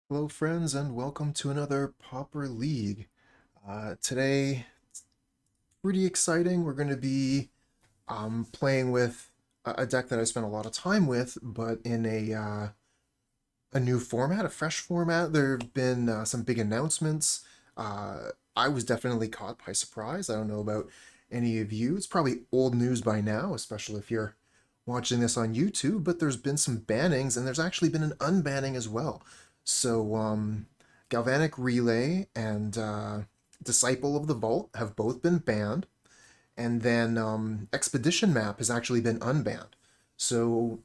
Hello, friends, and welcome to another Pauper League. Today, pretty exciting. We're going to be playing with a deck that I spent a lot of time with, but in a new format, a fresh format. There have been some big announcements. I was definitely caught by surprise. I don't know about any of you. It's probably old news by now, especially if you're watching this on YouTube, but there's been some bannings, and there's actually been an unbanning as well. So, Galvanic Relay and Disciple of the Vault have both been banned, and then Expedition Map has actually been unbanned. So,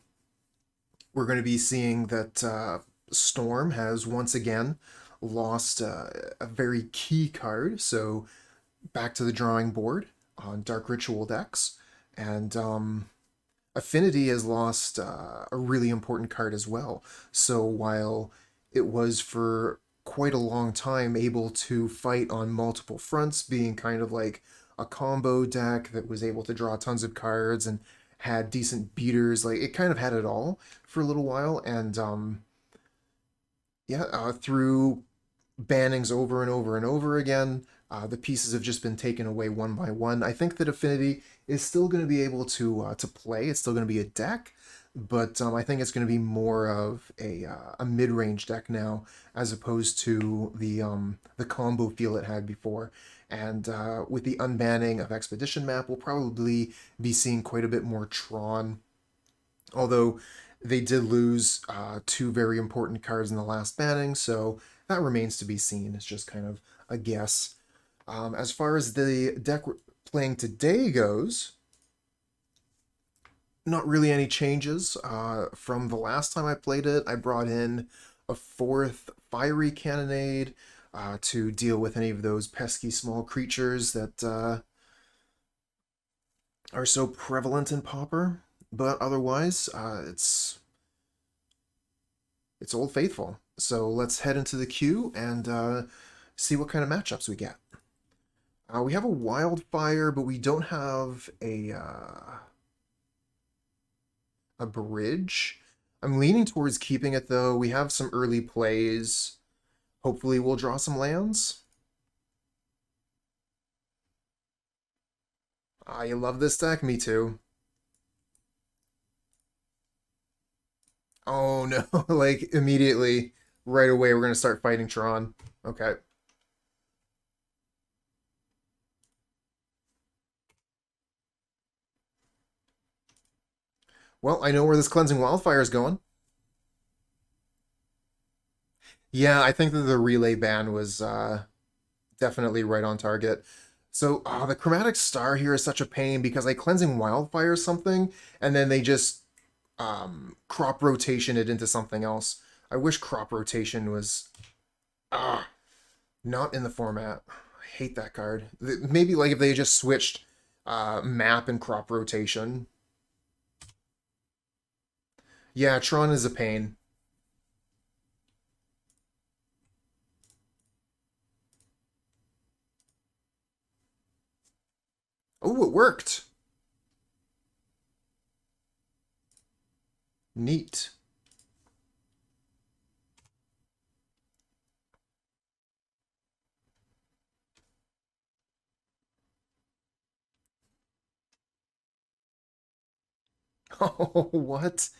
we're going to be seeing that Storm has once again lost a very key card. So, back to the drawing board on Dark Ritual decks. And Affinity has lost a really important card as well. So while it was for quite a long time able to fight on multiple fronts, being kind of like a combo deck that was able to draw tons of cards and had decent beaters, like it kind of had it all for a little while. And through bannings over and over and over again. The pieces have just been taken away one by one. I think that Affinity is still going to be able to play. It's still going to be a deck, but I think it's going to be more of a mid range deck now, as opposed to the combo feel it had before. And with the unbanning of Expedition Map, we'll probably be seeing quite a bit more Tron. Although they did lose two very important cards in the last banning, so that remains to be seen. It's just kind of a guess. As far as the deck we're playing today goes, not really any changes from the last time I played it. I brought in a fourth Fiery Cannonade to deal with any of those pesky small creatures that are so prevalent in Pauper. But otherwise, it's Old Faithful. So let's head into the queue and see what kind of matchups we get. We have a Wildfire, but we don't have a bridge. I'm leaning towards keeping it though. We have some early plays. Hopefully we'll draw some lands. You love this deck? Me too. Oh no, like immediately, right away, we're gonna start fighting Tron. Okay. Well, I know where this Cleansing Wildfire is going. Yeah, I think that the relay ban was definitely right on target. So, the Chromatic Star here is such a pain because I Cleansing Wildfire something, and then they just crop rotation it into something else. I wish crop rotation was uh, not in the format. I hate that card. Maybe like if they just switched map and crop rotation. Yeah, Tron is a pain. Oh, it worked. Neat. Oh, what?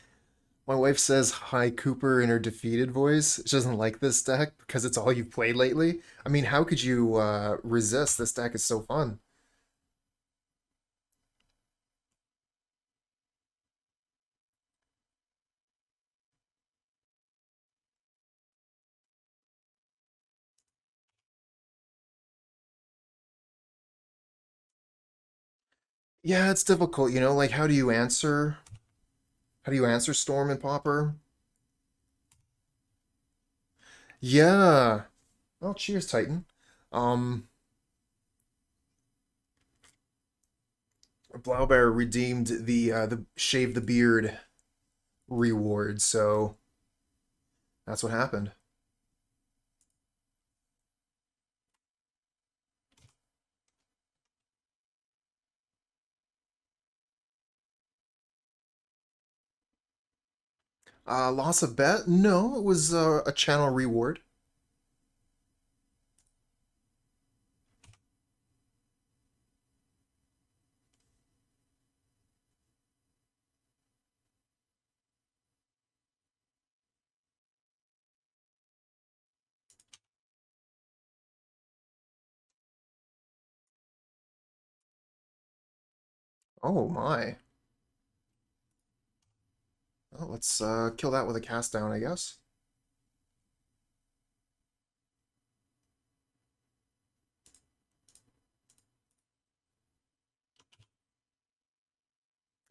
My wife says hi Cooper in her defeated voice. She doesn't like this deck because it's all you've played lately. I mean, how could you resist? This deck is so fun. Yeah, it's difficult, like how do you answer? How do you answer Storm and Pauper? Yeah. Oh, cheers, Titan. Um, Blaubear redeemed the shave the beard reward, so that's what happened. Loss of bet? No, it was a channel reward. Oh my. Well, let's kill that with a cast down, I guess.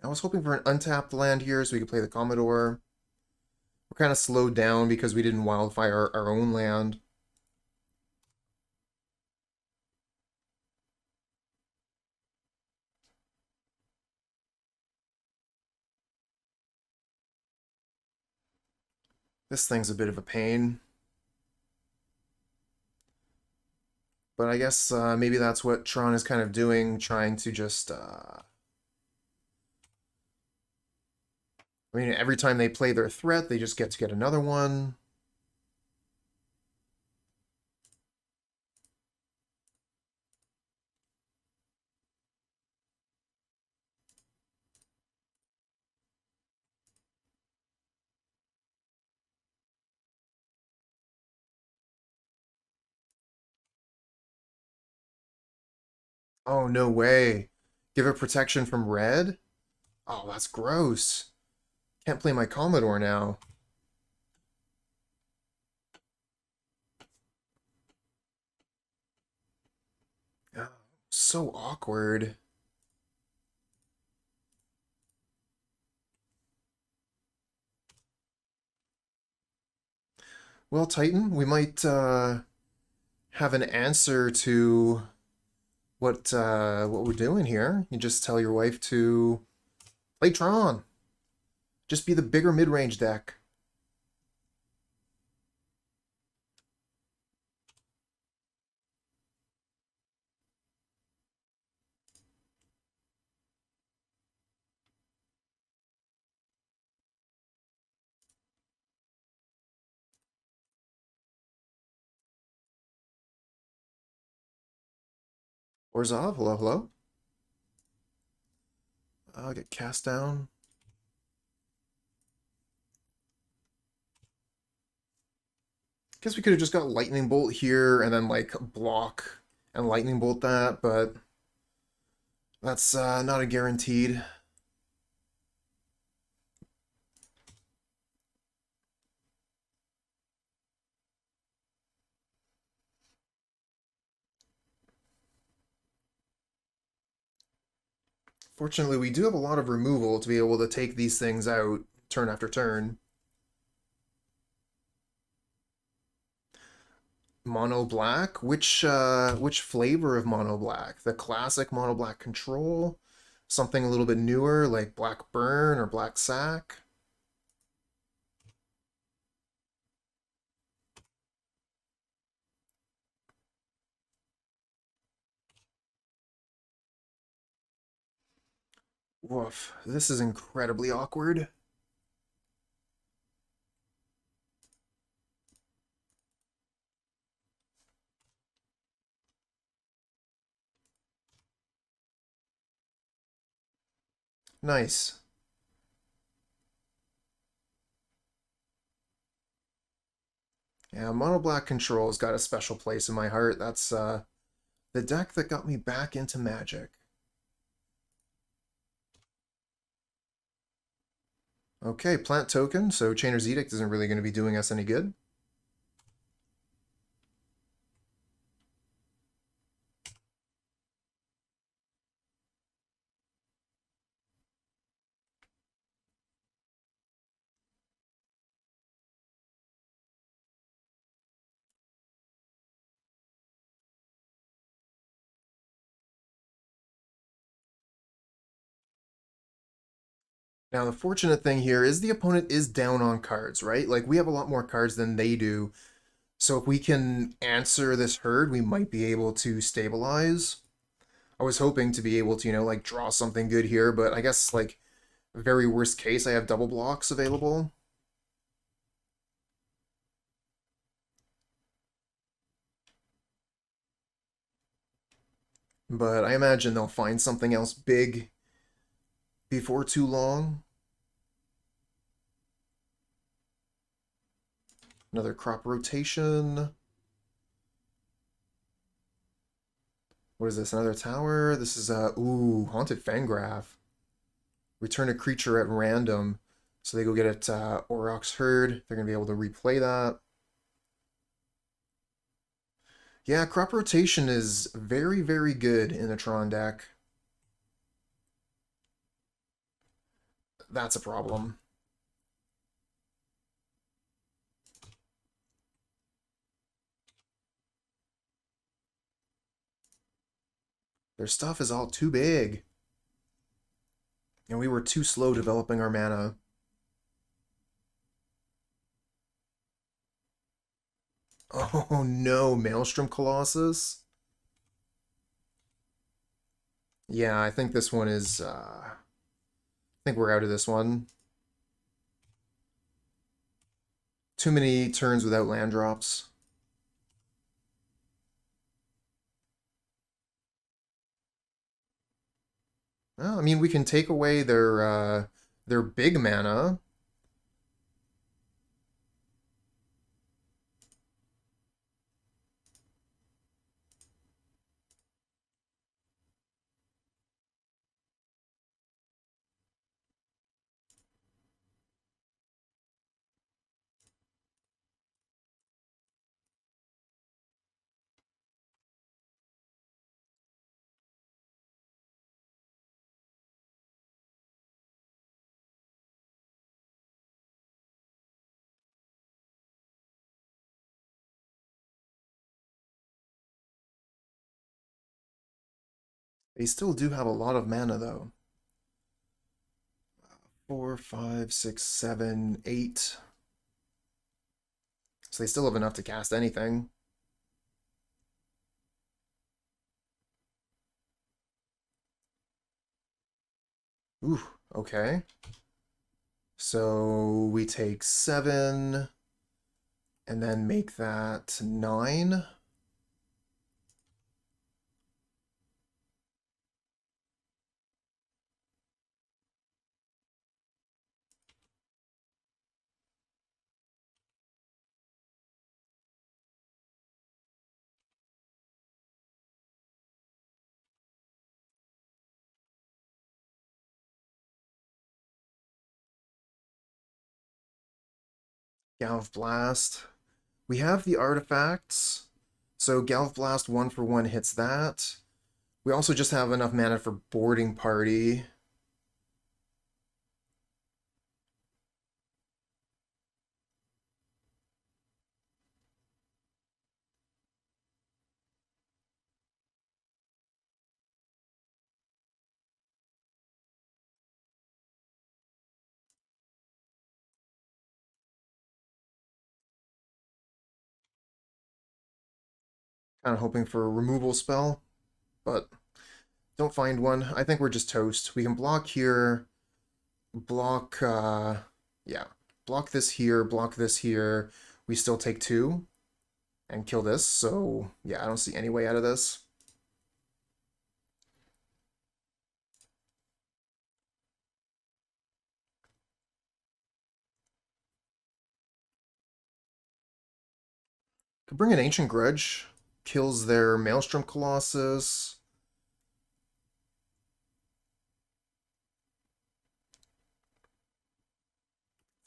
I was hoping for an untapped land here so we could play the Commodore. We're kind of slowed down because we didn't wildfire our own land. This thing's a bit of a pain. But I guess maybe that's what Tron is kind of doing, trying to just... I mean, every time they play their threat, they just get to get another one. Oh, no way. Give it protection from red? Oh, that's gross. Can't play my Commodore now. Oh, so awkward. Well, Titan, we might have an answer to what we're doing here. You just tell your wife to play Tron. Just be the bigger mid-range deck. Orzhov, hello, hello. I'll get cast down. Guess we could have just got Lightning Bolt here and then, like, block and Lightning Bolt that, but that's not a guaranteed. Fortunately, we do have a lot of removal to be able to take these things out turn after turn. Mono black? Which flavor of mono black? The classic mono black control? Something a little bit newer like black burn or black sack? Woof, this is incredibly awkward. Nice. Yeah, mono black control's got a special place in my heart. That's the deck that got me back into Magic. Okay, plant token, so Chainer's Edict isn't really going to be doing us any good. Now, the fortunate thing here is the opponent is down on cards, right? Like, we have a lot more cards than they do. So if we can answer this herd, we might be able to stabilize. I was hoping to be able to, like, draw something good here, but I guess, like, very worst case, I have double blocks available. But I imagine they'll find something else big before too long. Another crop rotation. What is this? Another tower? This is ooh, Haunted Fangraph. Return a creature at random. So they go get it Aurochs Herd. They're gonna be able to replay that. Yeah, crop rotation is very, very good in the Tron deck. That's a problem. Their stuff is all too big. And we were too slow developing our mana. Oh no, Maelstrom Colossus? Yeah, I think this one is, I think we're out of this one. Too many turns without land drops. Well, I mean, we can take away their big mana. They still do have a lot of mana, though. 4, 5, 6, 7, 8. So they still have enough to cast anything. Ooh, okay. So we take 7 and then make that 9. Galv Blast. We have the artifacts. So Galv Blast 1 for 1 hits that. We also just have enough mana for Boarding Party. Kind of hoping for a removal spell, but don't find one. I think we're just toast. We can block here, block, yeah, block this here, block this here. We still take 2 and kill this, so yeah, I don't see any way out of this. Could bring an Ancient Grudge, kills their Maelstrom Colossus.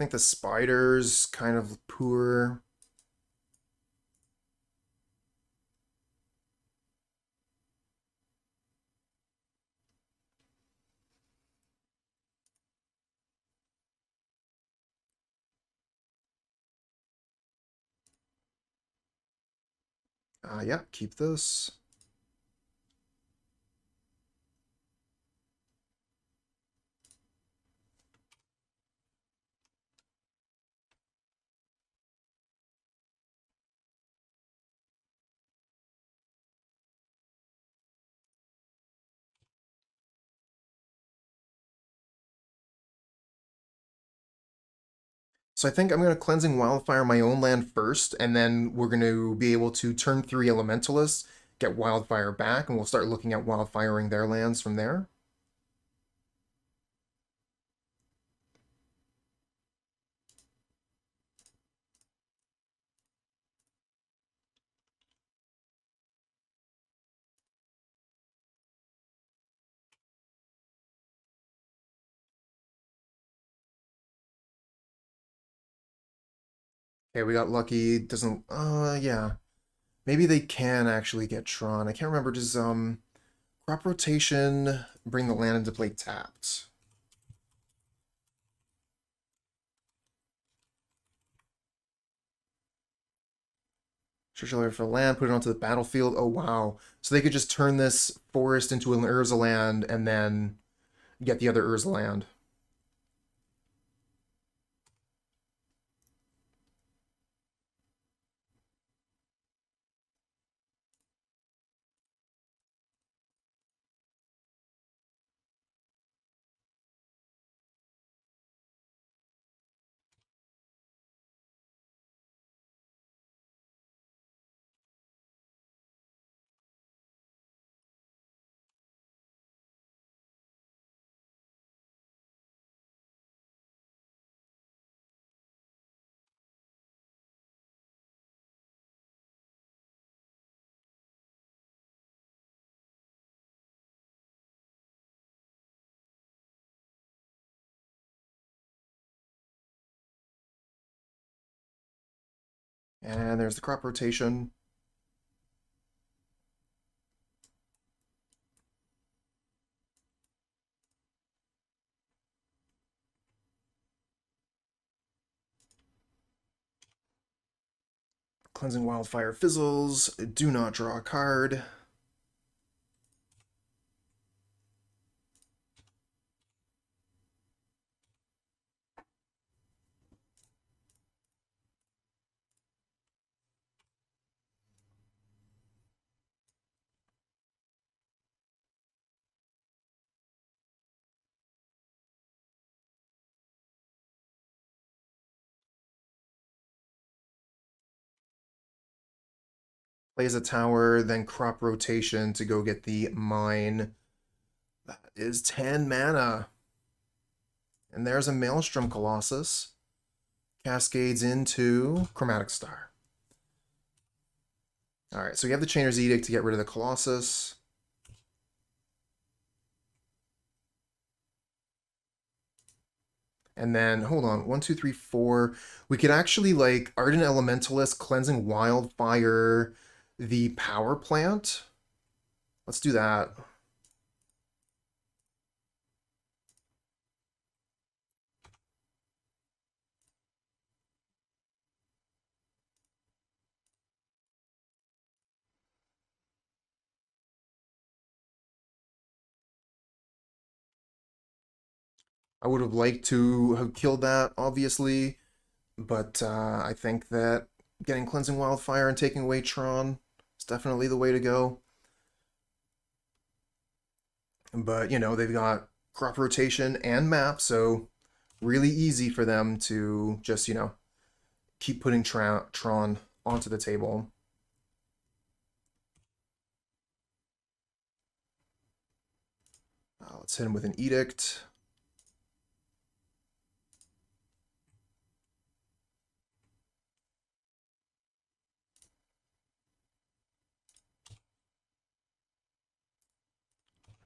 I think the Spider's kind of poor. Yeah, keep this. So I think I'm going to Cleansing Wildfire my own land first, and then we're going to be able to turn 3 Elementalists, get Wildfire back, and we'll start looking at wildfiring their lands from there. Okay, we got lucky. Doesn't, yeah. Maybe they can actually get Tron. I can't remember. Does, crop rotation bring the land into play tapped? Search for land, put it onto the battlefield. Oh, wow. So they could just turn this forest into an Urza land and then get the other Urza land. And there's the crop rotation. Cleansing Wildfire fizzles. Do not draw a card. Plays a tower, then crop rotation to go get the mine. That is 10 mana. And there's a Maelstrom Colossus. Cascades into Chromatic Star. Alright, so we have the Chainer's Edict to get rid of the Colossus. And then, hold on, 1, 2, 3, 4. We could actually, like, Ardent Elementalist, Cleansing Wildfire, the Power Plant. Let's do that. I would have liked to have killed that, obviously, but I think that getting Cleansing Wildfire and taking away Tron is definitely the way to go. But, you know, they've got crop rotation and map, so really easy for them to just, you know, keep putting Tron onto the table. Let's hit him with an Edict.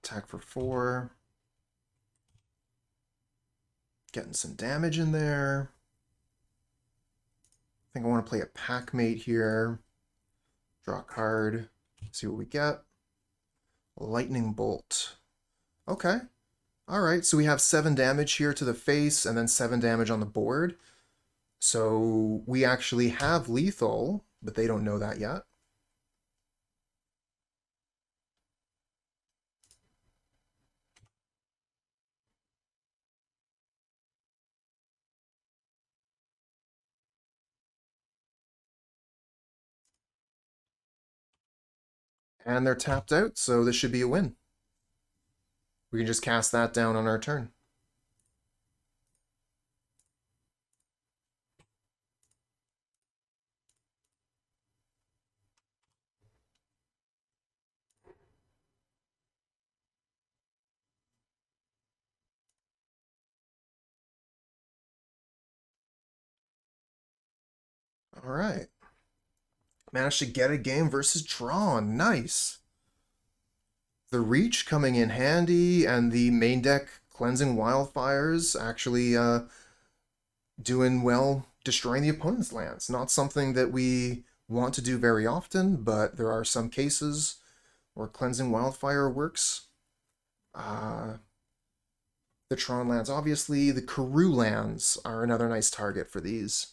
Attack for 4. Getting some damage in there. I think I want to play a Packmate here. Draw a card. See what we get. Lightning Bolt. Okay. Alright, so we have 7 damage here to the face and then 7 damage on the board. So we actually have lethal, but they don't know that yet. And they're tapped out, so this should be a win. We can just cast that down on our turn. All right. Managed to get a game versus Tron. Nice. The Reach coming in handy, and the main deck Cleansing Wildfires actually doing well, destroying the opponent's lands. Not something that we want to do very often, but there are some cases where Cleansing Wildfire works. The Tron lands, obviously. The Karoo lands are another nice target for these.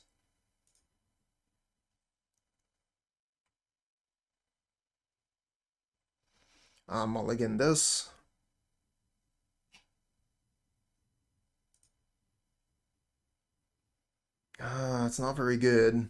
Mulligan this. It's not very good.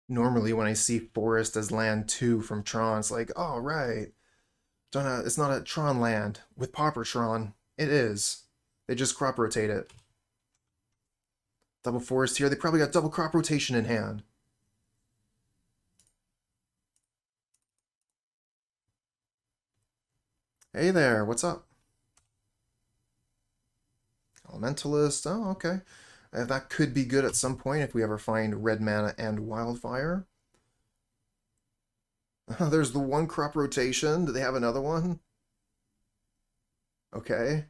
Normally, when I see Forest as land 2 from Tron, it's like, oh, right. It's not a Tron land with Pauper Tron. It is. They just crop rotate it. Double Forest here. They probably got double crop rotation in hand. Hey there, what's up? Elementalist. Oh, okay. That could be good at some point if we ever find red mana and wildfire. There's the one crop rotation. Do they have another one? Okay.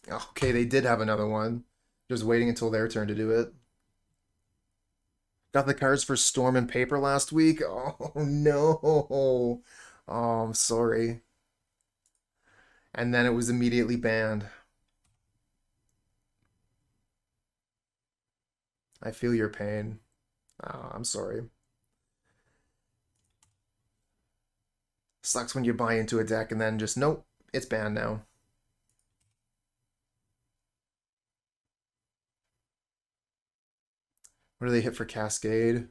Okay, they did have another one. Just waiting until their turn to do it. Got the cards for Storm and Paper last week. Oh, no. Oh, I'm sorry. And then it was immediately banned. I feel your pain. Oh, I'm sorry. Sucks when you buy into a deck and then just, nope, it's banned now. What do they hit for Cascade?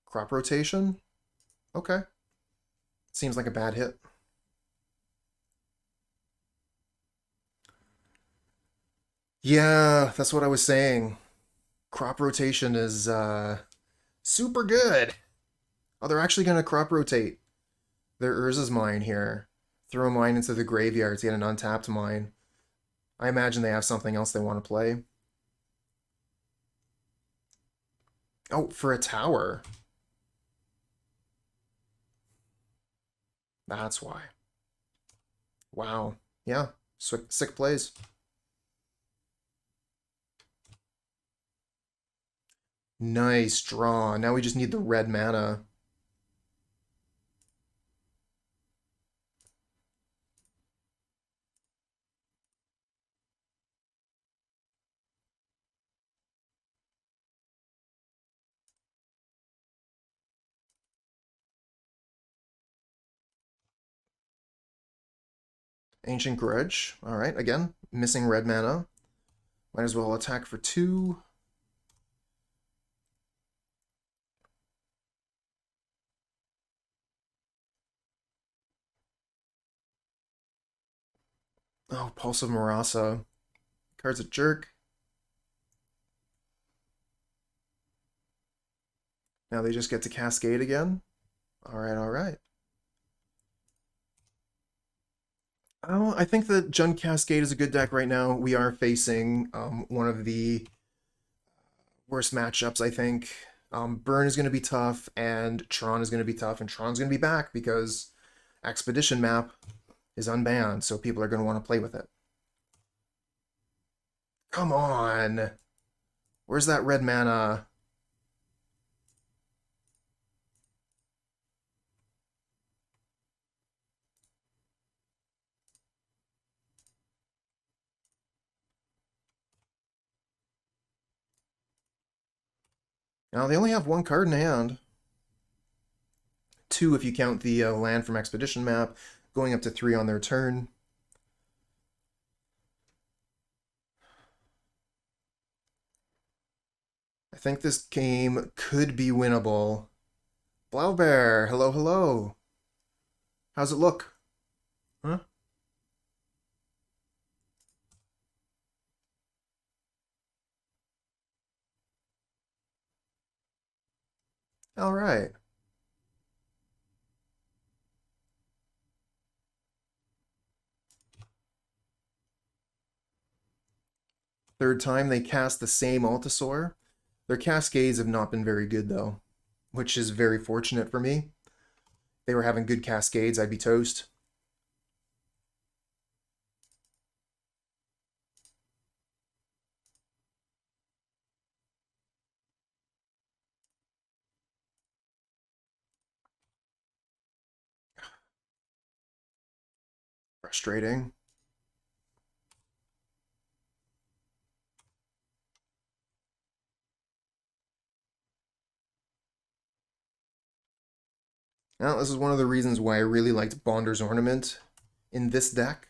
Crop rotation? Okay. Seems like a bad hit. Yeah, that's what I was saying. Crop rotation is super good. Oh, they're actually going to crop rotate their Urza's Mine here. Throw a mine into the graveyard to get an untapped mine. I imagine they have something else they want to play. Oh, for a tower. That's why. Wow. Yeah, sick plays. Nice draw. Now we just need the red mana. Ancient Grudge. All right, again, missing red mana. Might as well attack for 2. Oh, Pulse of Marasa. Card's a jerk. Now they just get to Cascade again. All right, all right. Oh, I think that Jund Cascade is a good deck right now. We are facing one of the worst matchups, I think. Burn is going to be tough, and Tron is going to be tough, and Tron's going to be back because Expedition map is unbanned, so people are going to want to play with it. Come on! Where's that red mana? Now, they only have one card in hand. Two if you count the land from Expedition map, going up to three on their turn. I think this game could be winnable. Blaubear, hello, hello. How's it look? Huh? All right. Third time they cast the same Altisaur. Their Cascades have not been very good, though, which is very fortunate for me. If they were having good Cascades, I'd be toast. Frustrating. Now, this is one of the reasons why I really liked Bonder's Ornament in this deck.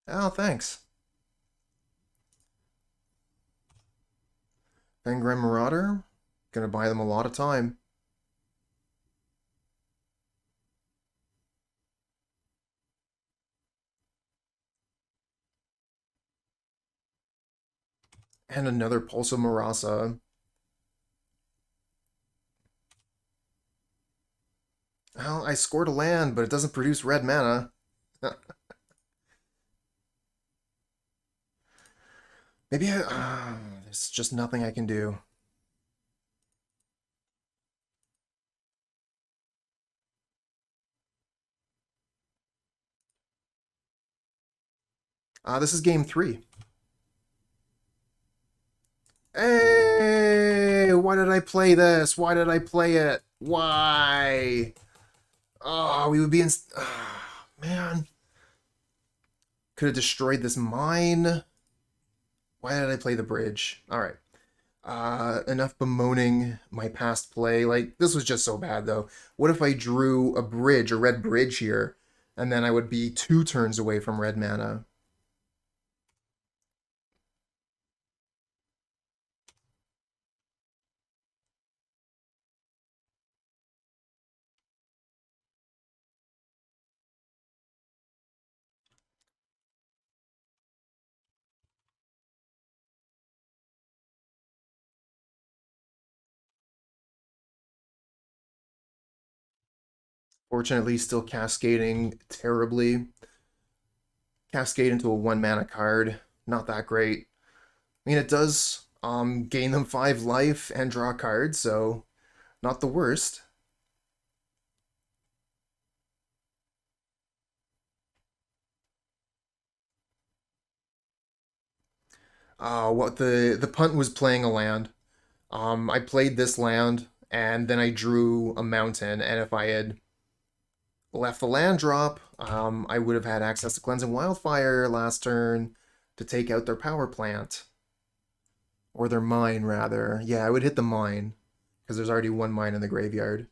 Oh, thanks. Pengram Marauder. Gonna buy them a lot of time. And another Pulsa Marasa. Well, I scored a land, but it doesn't produce red mana. Maybe there's just nothing I can do. This is game 3. Hey! Why did I play this? Why did I play it? Why? Oh, we would be in... Oh, man. Could have destroyed this mine. Why did I play the bridge? Alright. Enough bemoaning my past play. Like, this was just so bad, though. What if I drew a bridge, a red bridge here, and then I would be 2 turns away from red mana? Fortunately, still cascading terribly. Cascade into a 1 mana card. Not that great. I mean, it does gain them 5 life and draw cards, so not the worst. What the punt was playing a land. I played this land, and then I drew a mountain, and if I had left the land drop, I would have had access to Cleansing Wildfire last turn to take out their power plant. Or their mine, rather. Yeah, I would hit the mine, because there's already 1 mine in the graveyard.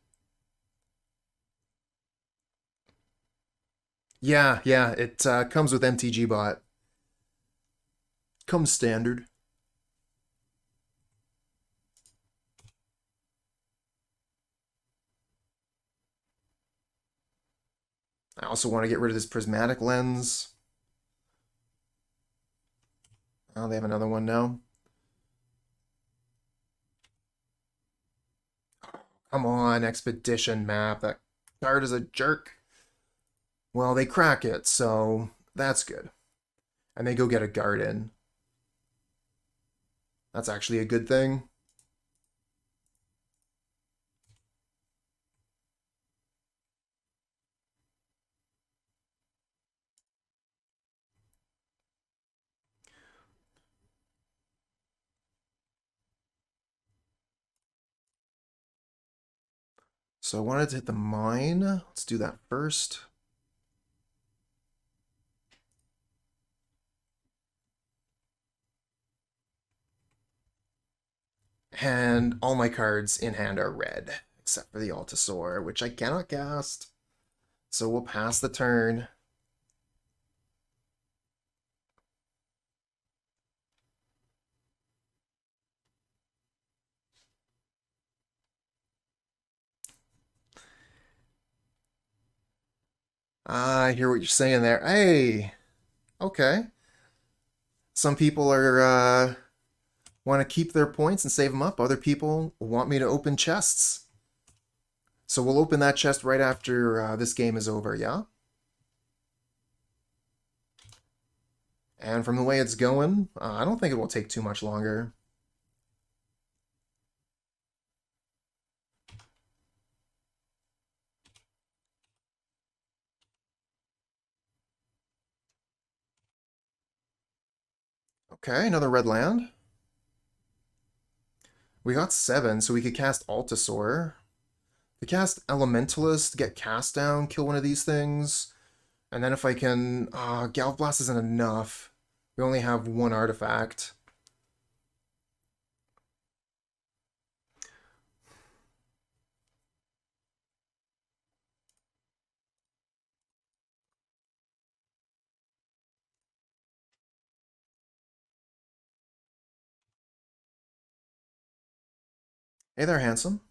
Yeah, yeah, it comes with MTG bot. Comes standard. I also want to get rid of this prismatic lens. Oh, they have another one now. Come on, Expedition map. That card is a jerk. Well, they crack it, so that's good. And they go get a garden. That's actually a good thing. So I wanted to hit the mine. Let's do that first. And all my cards in hand are red, except for the Altisaur, which I cannot cast. So we'll pass the turn. I hear what you're saying there. Hey, okay. Some people are want to keep their points and save them up. Other people want me to open chests. So we'll open that chest right after this game is over, yeah? And from the way it's going, I don't think it will take too much longer. Okay, another red land. We got 7, so we could cast Altisaur. We cast Elementalist, get cast down, kill one of these things. And then if I can... Galvblast isn't enough. We only have 1 artifact. Hey there, handsome.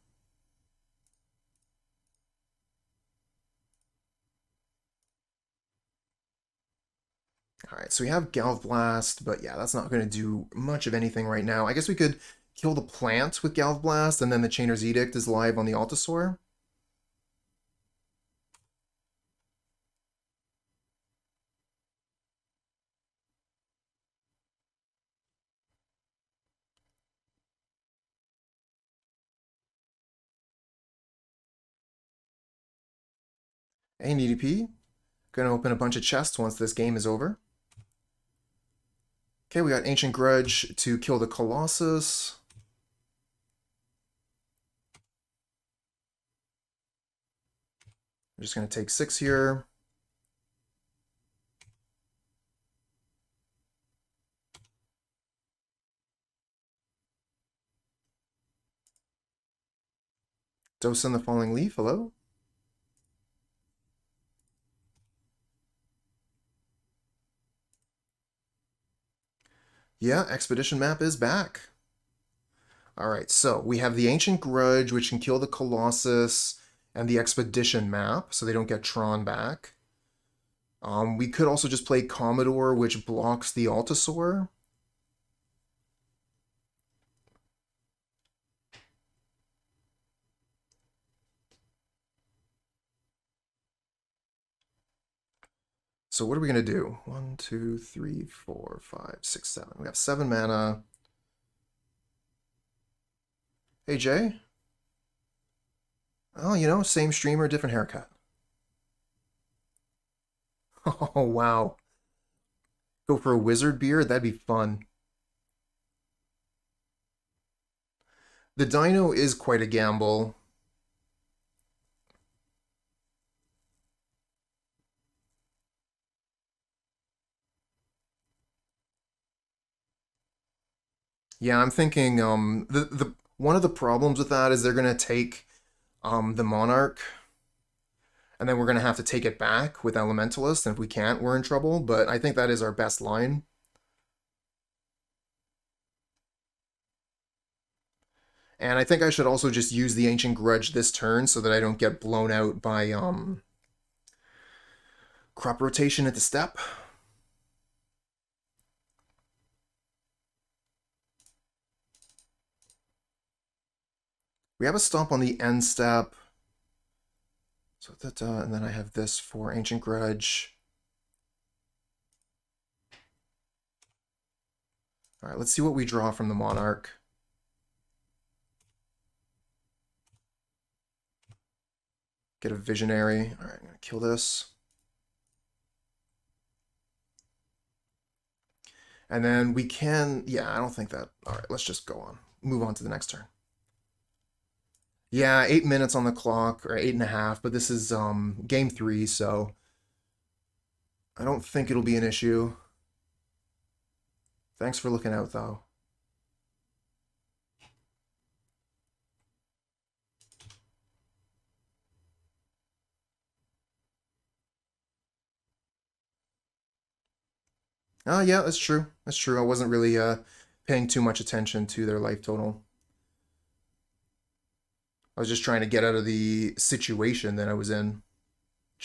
Alright, so we have Galvblast, but yeah, that's not going to do much of anything right now. I guess we could kill the plant with Galvblast, and then the Chainer's Edict is live on the Altisaur. Hey, NDP. Gonna open a bunch of chests once this game is over. Okay, we got Ancient Grudge to kill the Colossus. I'm just gonna take 6 here. Dosen the Falling Leaf, hello? Yeah, Expedition map is back. Alright, so we have the Ancient Grudge, which can kill the Colossus, and the Expedition map, so they don't get Tron back. We could also just play Commodore, which blocks the Altisaur. So what are we going to do? 1, 2, 3, 4, 5, 6, 7. We have 7 mana. Hey, Jay? Oh, you know, same streamer, different haircut. Oh, wow. Go for a wizard beard? That'd be fun. The dino is quite a gamble. Yeah, I'm thinking the one of the problems with that is they're gonna take the Monarch, and then we're gonna have to take it back with Elementalist, and if we can't, we're in trouble. But I think that is our best line. And I think I should also just use the Ancient Grudge this turn so that I don't get blown out by crop rotation at the step. We have a stomp on the end step. So that, and then I have this for Ancient Grudge. All right, let's see what we draw from the Monarch. Get a Visionary. All right, I'm gonna kill this. And then we can, yeah, I don't think that, all right, let's just go on. Move on to the next turn. Yeah, 8 minutes on the clock, or 8.5, but this is game three, so I don't think it'll be an issue. Thanks for looking out, though. Oh, yeah, that's true. That's true. I wasn't really paying too much attention to their life total. I was just trying to get out of the situation that I was in,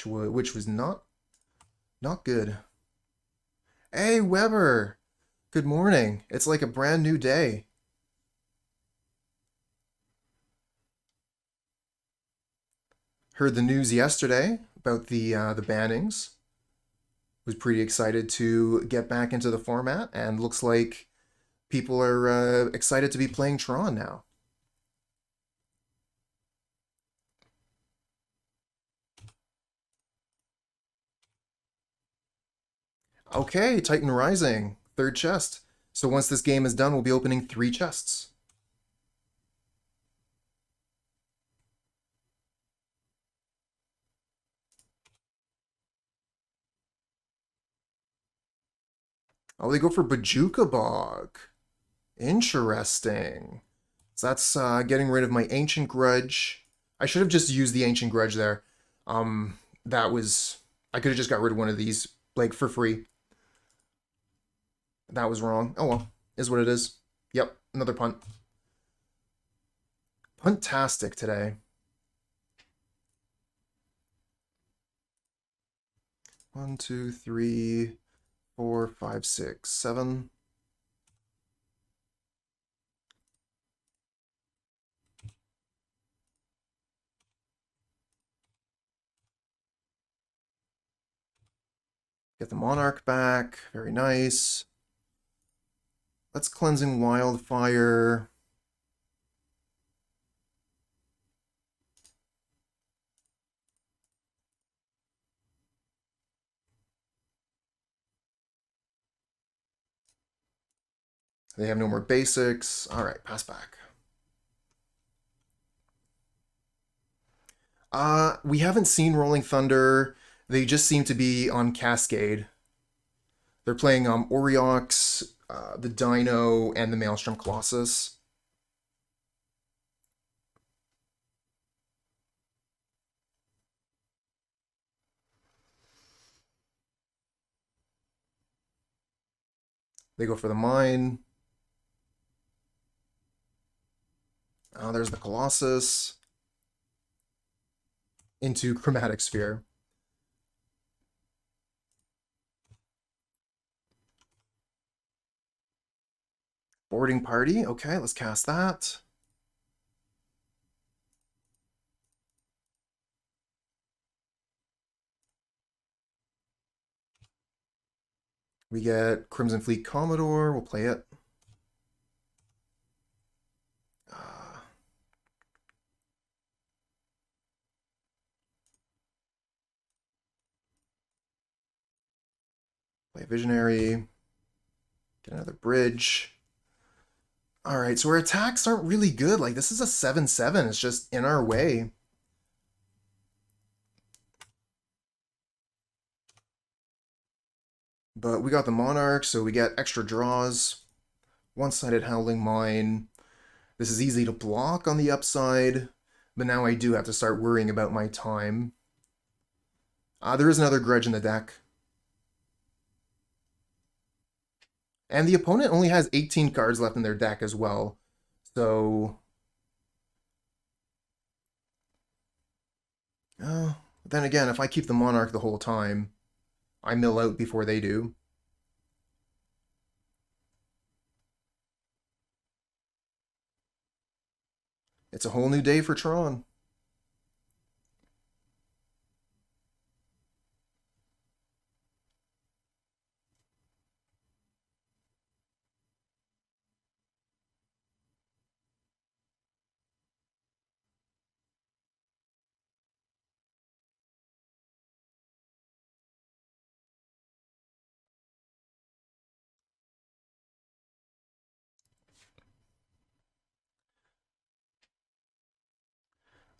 which was not good. Hey, Weber. Good morning. It's like a brand new day. Heard the news yesterday about the bannings. Was pretty excited to get back into the format, and looks like people are excited to be playing Tron now. Okay, Titan Rising, third chest. So once this game is done, we'll be opening 3 chests. Oh, they go for Bojuka Bog. Interesting. So that's getting rid of my Ancient Grudge. I should have just used the Ancient Grudge there. That was... I could have just got rid of one of these, like, for free. That was wrong. Oh well, is what it is. Yep, another punt. Puntastic today. 1, 2, 3, 4, 5, 6, 7. Get the Monarch back. Very nice. Let's Cleansing Wildfire. They have no more basics. All right, pass back. We haven't seen Rolling Thunder. They just seem to be on Cascade. They're playing Oriox, the Dino, and the Maelstrom Colossus. They go for the mine. There's the Colossus. Into Chromatic Sphere. Boarding Party. Okay, let's cast that. We get Crimson Fleet Commodore. We'll play it. Play Visionary. Get another bridge. All right, so our attacks aren't really good. Like, this is a 7/7. It's just in our way. But we got the Monarch, so we get extra draws. One-sided Howling Mine. This is easy to block on the upside, but now I do have to start worrying about my time. There is another Grudge in the deck. And the opponent only has 18 cards left in their deck as well. So... then again, if I keep the Monarch the whole time, I mill out before they do. It's a whole new day for Tron.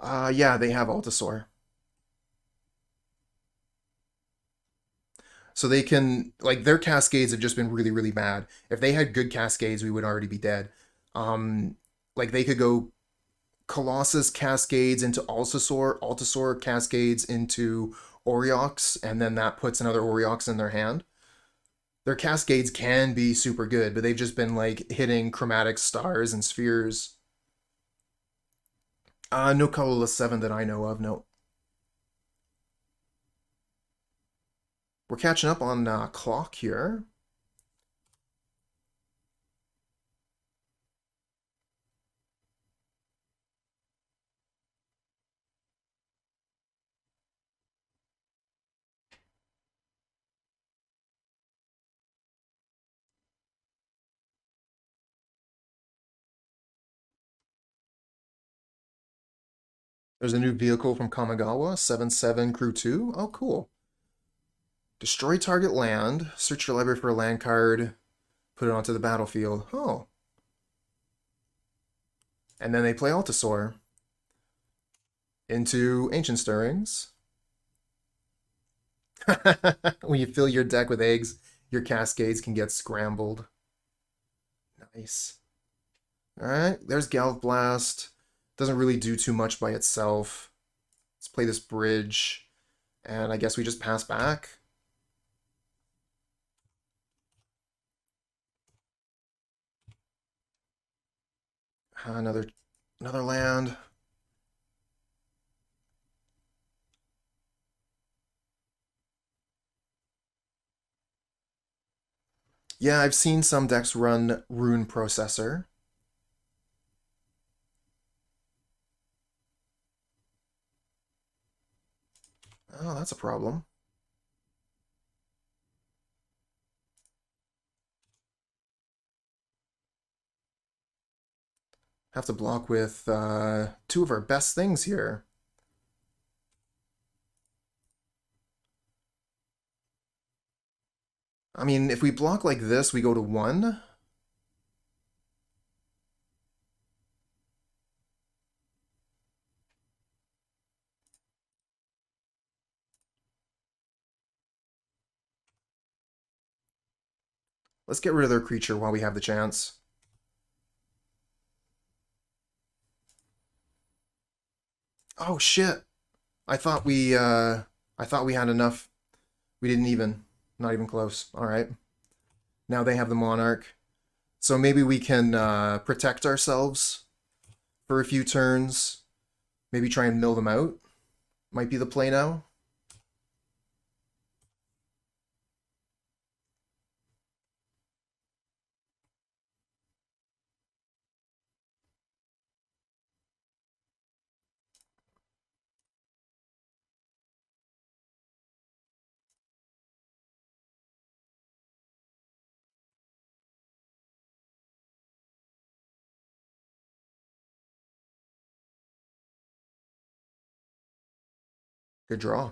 Yeah, they have Altisaur. So they can, like, their Cascades have just been really, really bad. If they had good Cascades, we would already be dead. Um, like, they could go Colossus Cascades into Altisaur, Altisaur Cascades into Oriox, and then that puts another Oriox in their hand. Their Cascades can be super good, but they've just been, like, hitting chromatic stars and spheres. No colorless 7 that I know of, no. We're catching up on clock here. There's a new vehicle from Kamigawa, 7/7 Crew 2. Oh, cool. Destroy target land, search your library for a land card, put it onto the battlefield. Oh. And then they play Altisaur into Ancient Stirrings. When you fill your deck with eggs, your Cascades can get scrambled. Nice. Alright, there's Galvanic Blast. Doesn't really do too much by itself. Let's play this bridge. And I guess we just pass back. Another land. Yeah, I've seen some decks run Rune Processor. Oh, that's a problem. Have to block with two of our best things here. I mean, if we block like this, we go to 1. Let's get rid of their creature while we have the chance. Oh shit. I thought we had enough. We didn't even. Not even close. All right. Now they have the Monarch. So maybe we can protect ourselves for a few turns. Maybe try and mill them out. Might be the play now. Good draw.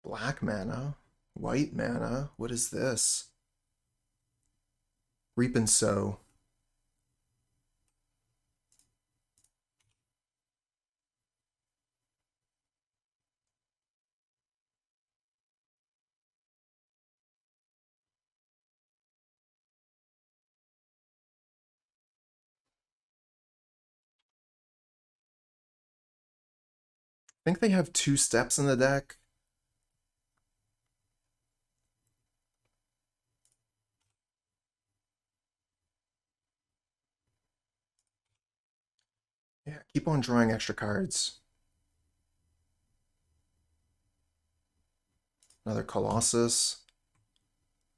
Black mana. White mana. What is this? Reap and Sow. I think they have 2 steps in the deck. Yeah, keep on drawing extra cards. Another Colossus.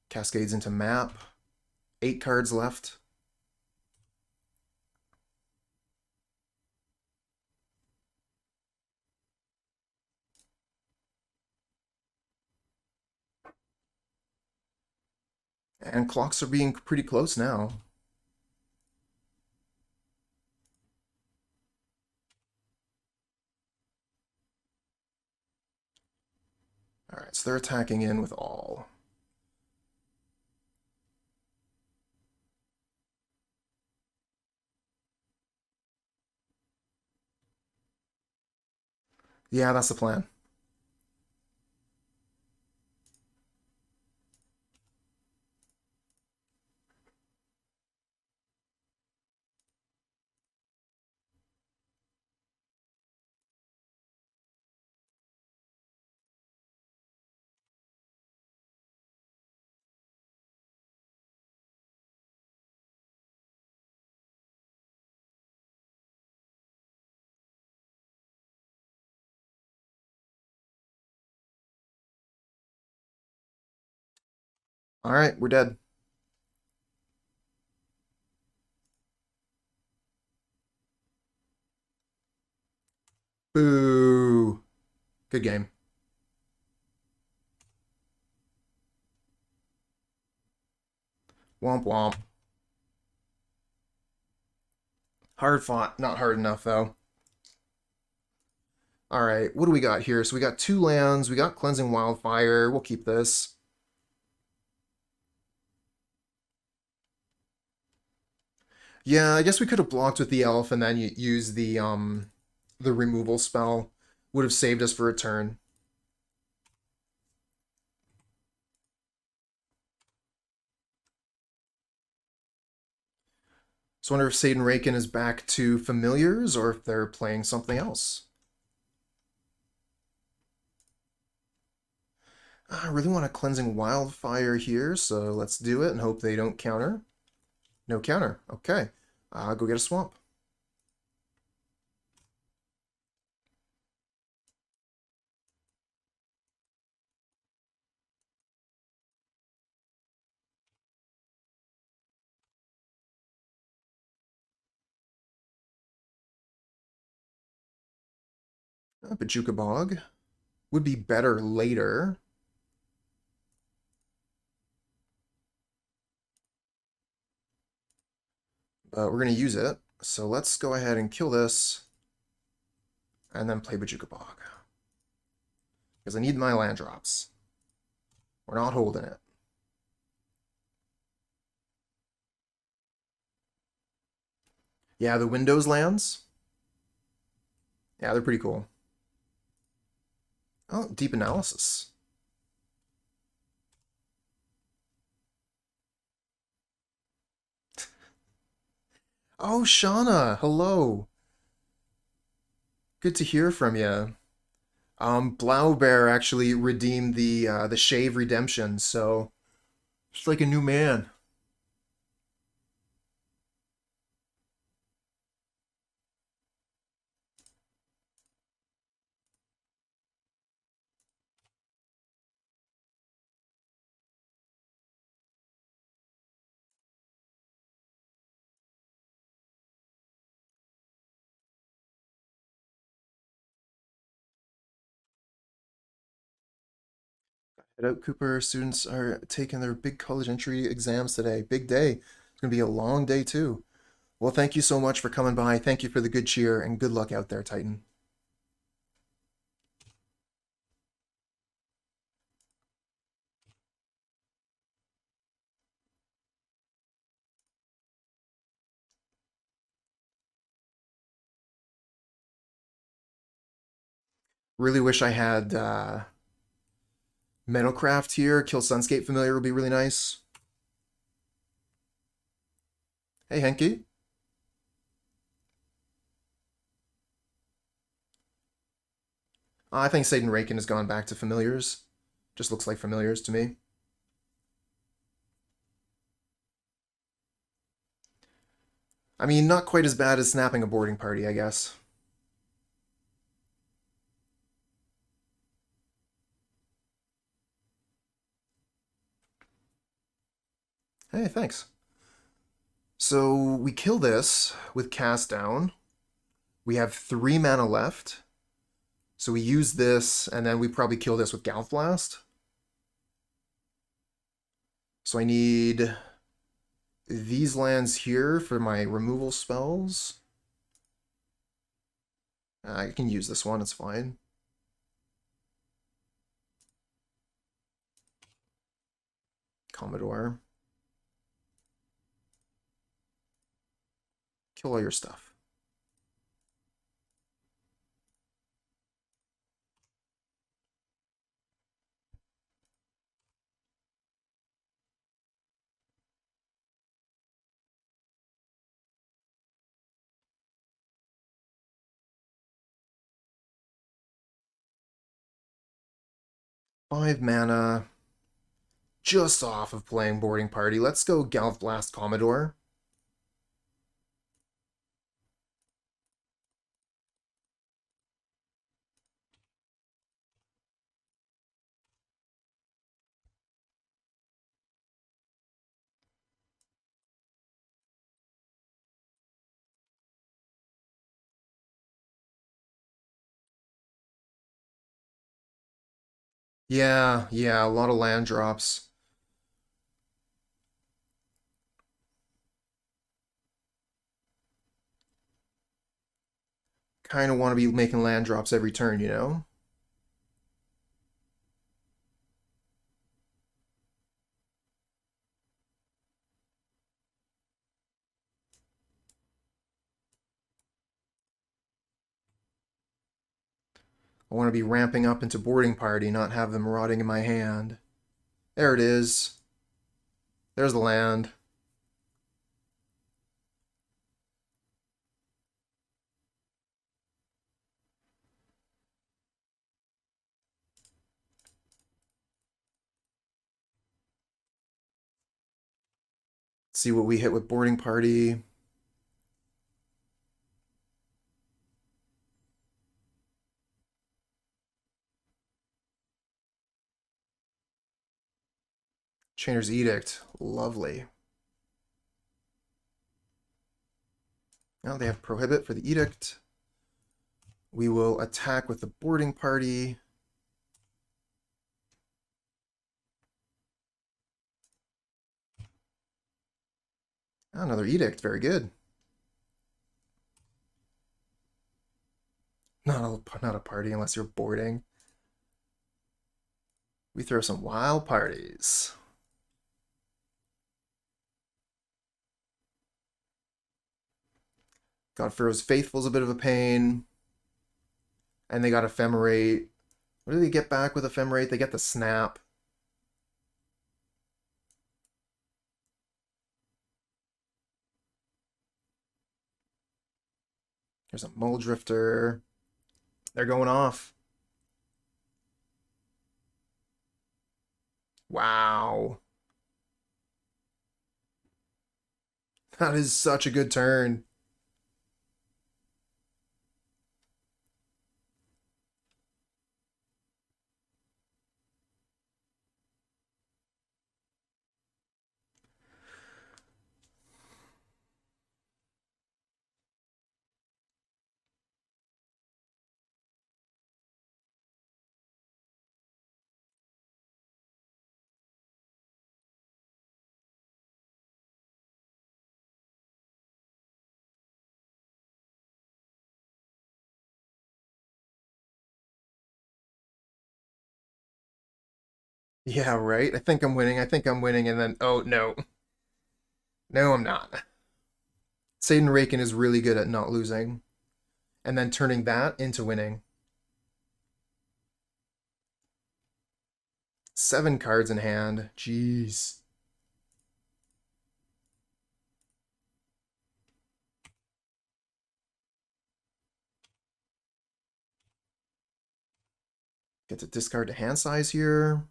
Cascades into map. 8 cards left. And clocks are being pretty close now. Alright, so they're attacking in with all. Yeah, that's the plan. Alright, we're dead. Boo! Good game. Womp womp. Hard fought. Not hard enough, though. Alright, what do we got here? So we got 2 lands, we got Cleansing Wildfire. We'll keep this. Yeah, I guess we could have blocked with the elf and then use the removal spell. Would have saved us for a turn. So I wonder if Satan Raken is back to familiars or if they're playing something else. I really want a Cleansing Wildfire here, so let's do it and hope they don't counter. No counter. Okay. Go get a swamp. Bojuka Bog would be better later. But we're going to use it. So let's go ahead and kill this. And then play Bojuka Bog. Because I need my land drops. We're not holding it. Yeah, the Windows lands. Yeah, they're pretty cool. Oh, Deep Analysis. Oh, Shauna, hello. Good to hear from you. Blaubear actually redeemed the shave redemption, so just like a new man. Head out, Cooper. Students are taking their big college entry exams today. Big day. It's gonna be a long day too. Well, thank you so much for coming by. Thank you for the good cheer and good luck out there, Titan. Really wish I had Metalcraft here. Kill Sunscape Familiar would be really nice. Hey, Henky. I think Satan Raken has gone back to Familiars. Just looks like Familiars to me. I mean, not quite as bad as snapping a boarding party, I guess. Hey, thanks. So we kill this with Cast Down. We have 3 mana left. So we use this, and then we probably kill this with Galvanic Blast. So I need these lands here for my removal spells. I can use this one, it's fine. Commodore. Kill all your stuff. Five mana. Just off of playing Boarding Party. Let's go Galvanic Blast Commodore. Yeah, a lot of land drops. Kind of want to be making land drops every turn, you know? I want to be ramping up into Boarding Party, not have them rotting in my hand. There it is. There's the land. See what we hit with Boarding Party. Chainer's Edict. Lovely. Now they have Prohibit for the Edict. We will attack with the Boarding Party. Another Edict. Very good. Not a party unless you're boarding. We throw some wild parties. God Pharaoh's Faithful's a bit of a pain. And they got Ephemerate. What do they get back with Ephemerate? They get the Snap. There's a Mole Drifter. They're going off. Wow. That is such a good turn. Yeah, right? I think I'm winning. I think I'm winning. And then, oh, no. No, I'm not. Satan Raken is really good at not losing. And then turning that into winning. 7 cards in hand. Jeez. Get to discard to hand size here.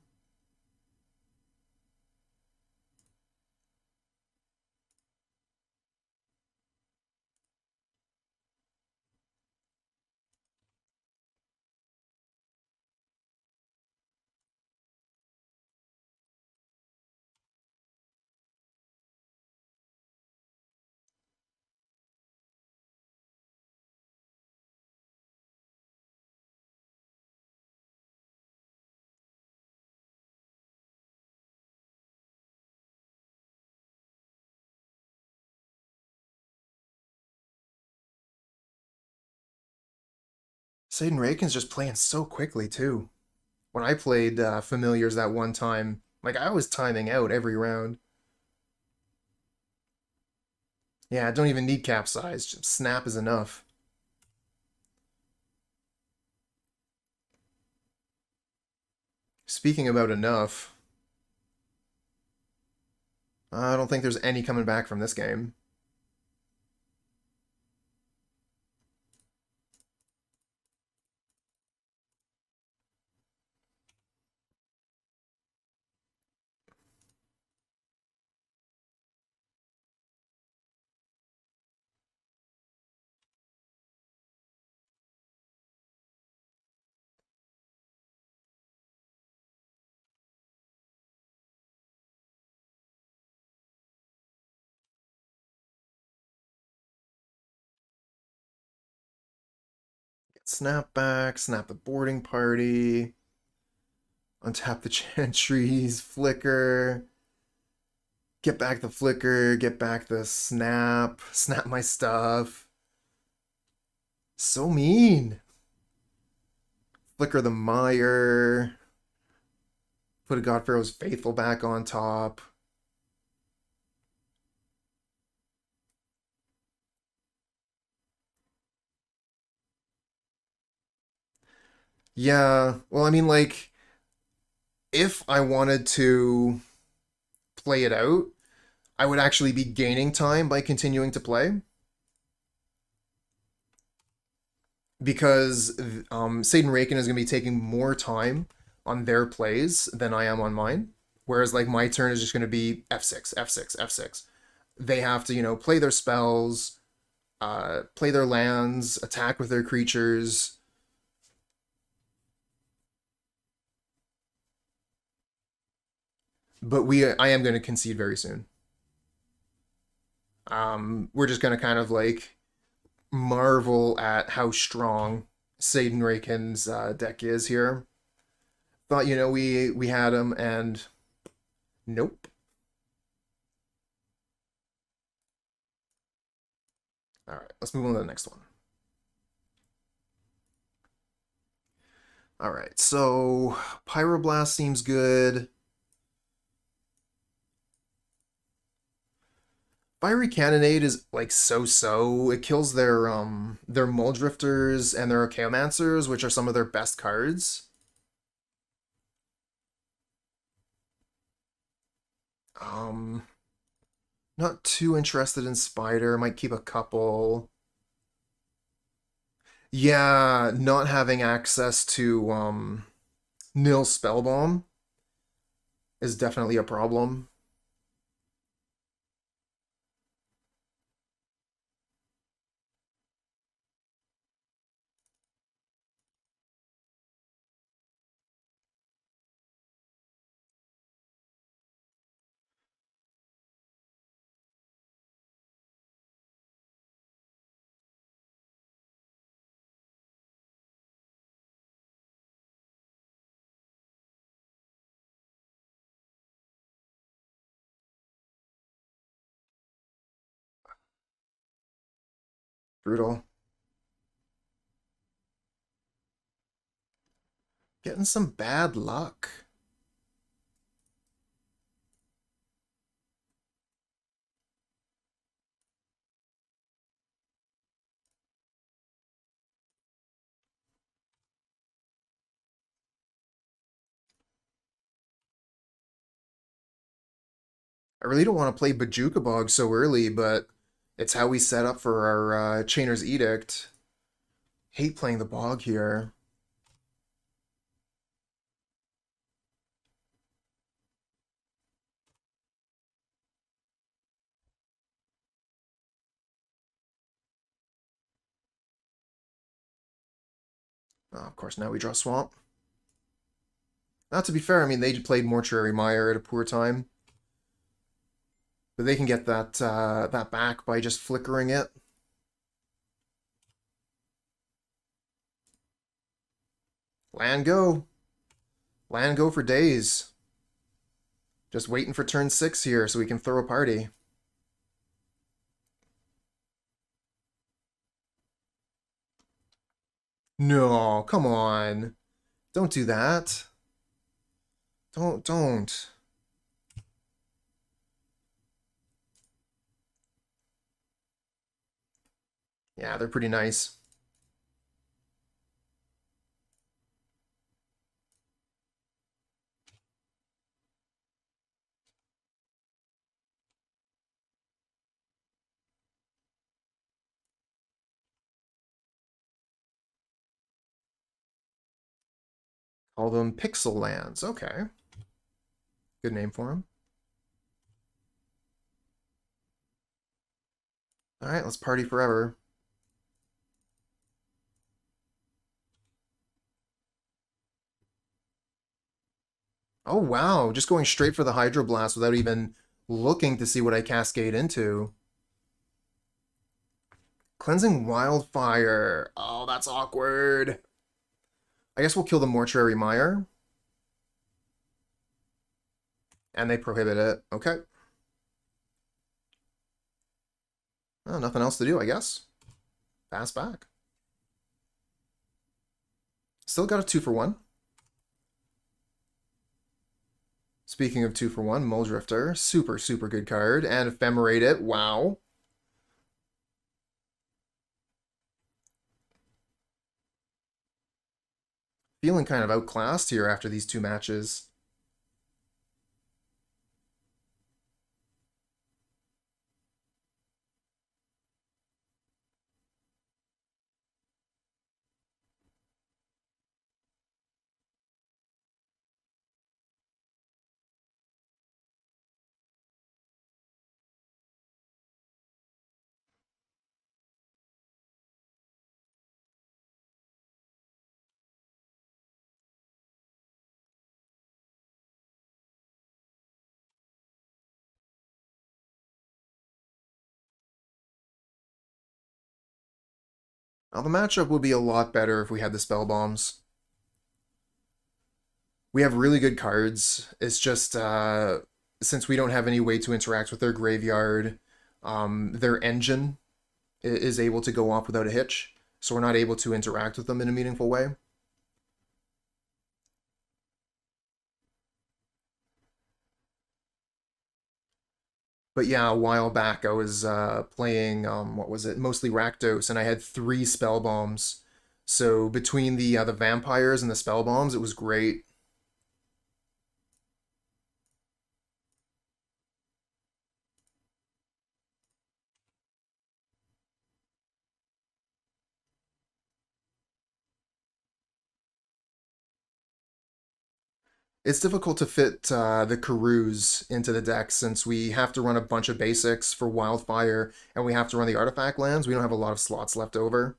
Satan Raken's just playing so quickly, too. When I played Familiars that one time, like, I was timing out every round. Yeah, I don't even need capsize. Just snap is enough. Speaking about enough, I don't think there's any coming back from this game. Snap back, snap the boarding party, untap the chantries, flicker, get back the flicker, get back the snap, snap my stuff. So mean. Flicker the mire, put a God Pharaoh's Faithful back on top. Yeah, well, I mean, like, if I wanted to play it out, I would actually be gaining time by continuing to play. Because Satan Raken is going to be taking more time on their plays than I am on mine. Whereas, like, my turn is just going to be F6, F6, F6. They have to, play their spells, play their lands, attack with their creatures. But I am going to concede very soon. We're just going to kind of, like, marvel at how strong Satan Raken's deck is here. Thought, we had him, and nope. All right, let's move on to the next one. All right, so Pyroblast seems good. Fiery Cannonade is like so-so. It kills their Muldrifters and their Chaomancers, which are some of their best cards. Um Not too interested in Spider. Might keep a couple. Yeah, not having access to nil Spellbomb is definitely a problem. Brutal. Getting some bad luck. I really don't want to play Bojuka Bog so early, but it's how we set up for our Chainer's Edict. Hate playing the Bog here. Oh, of course, now we draw Swamp. Not to be fair, I mean, they played Mortuary Mire at a poor time. But they can get that back by just flickering it. Land go. Land go for days. Just waiting for turn 6 here so we can throw a party. No, come on. Don't do that. Don't. Yeah, they're pretty nice. Call them Pixel Lands. Okay. Good name for them. All right, let's party forever. Oh, wow. Just going straight for the Hydroblast without even looking to see what I cascade into. Cleansing Wildfire. Oh, that's awkward. I guess we'll kill the Mortuary Mire. And they prohibit it. Okay. Oh, nothing else to do, I guess. Pass back. Still got a 2-for-1. Speaking of 2-for-1, Muldrifter. Super, super good card. And Ephemerate it. Wow. Feeling kind of outclassed here after these two matches. Now, the matchup would be a lot better if we had the Spell Bombs. We have really good cards. It's just, since we don't have any way to interact with their graveyard, their engine is able to go off without a hitch, so we're not able to interact with them in a meaningful way. But yeah, a while back I was playing, what was it, mostly Rakdos, and I had 3 Spell Bombs. So between the vampires and the Spell Bombs, it was great. It's difficult to fit the Karus into the deck since we have to run a bunch of basics for Wildfire and we have to run the artifact lands. We don't have a lot of slots left over.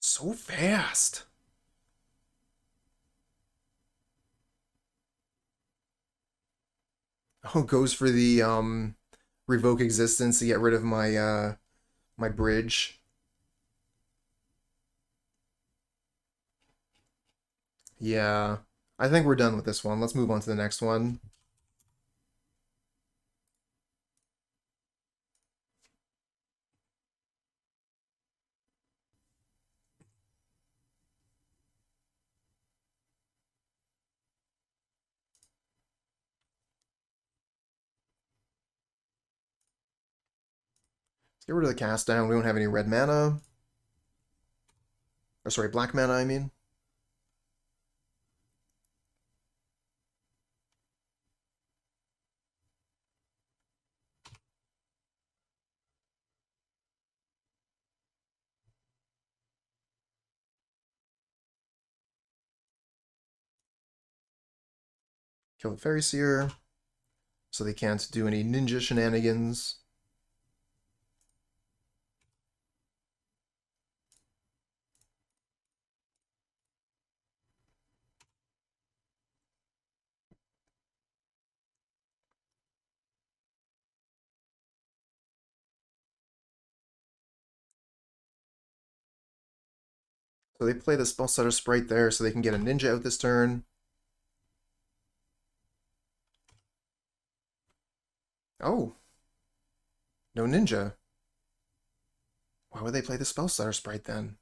So fast. Oh, goes for the revoke existence to get rid of my bridge. Yeah. I think we're done with this one. Let's move on to the next one. Let's get rid of the cast down. We don't have any red mana. Or sorry, black mana, I mean. Kill the Fairy Seer, so they can't do any ninja shenanigans. So they play the Spellstutter Sprite there so they can get a ninja out this turn. Oh. No ninja. Why would they play the Spellstutter Sprite then?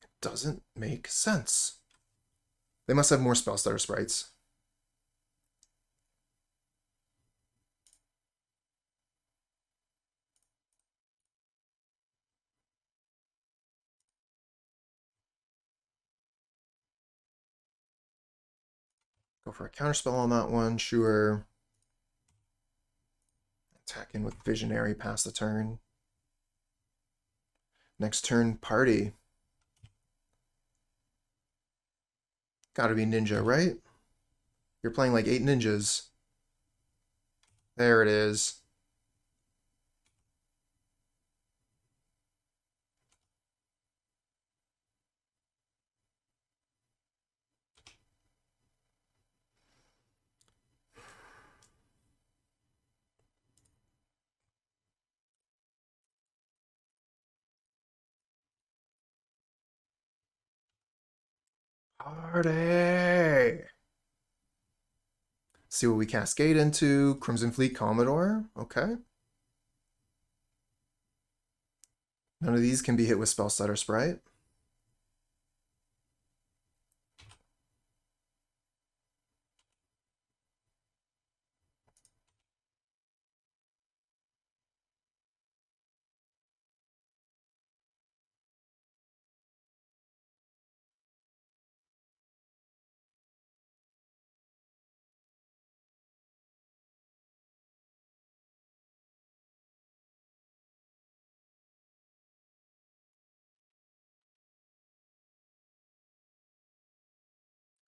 It doesn't make sense. They must have more Spellstutter Sprites. Go for a counterspell on that one, sure. Attack in with Visionary, pass the turn. Next turn, party. Gotta be ninja, right? You're playing like 8 ninjas. There it is. Party! See what we cascade into. Crimson Fleet Commodore. Okay. None of these can be hit with Spellstutter Sprite.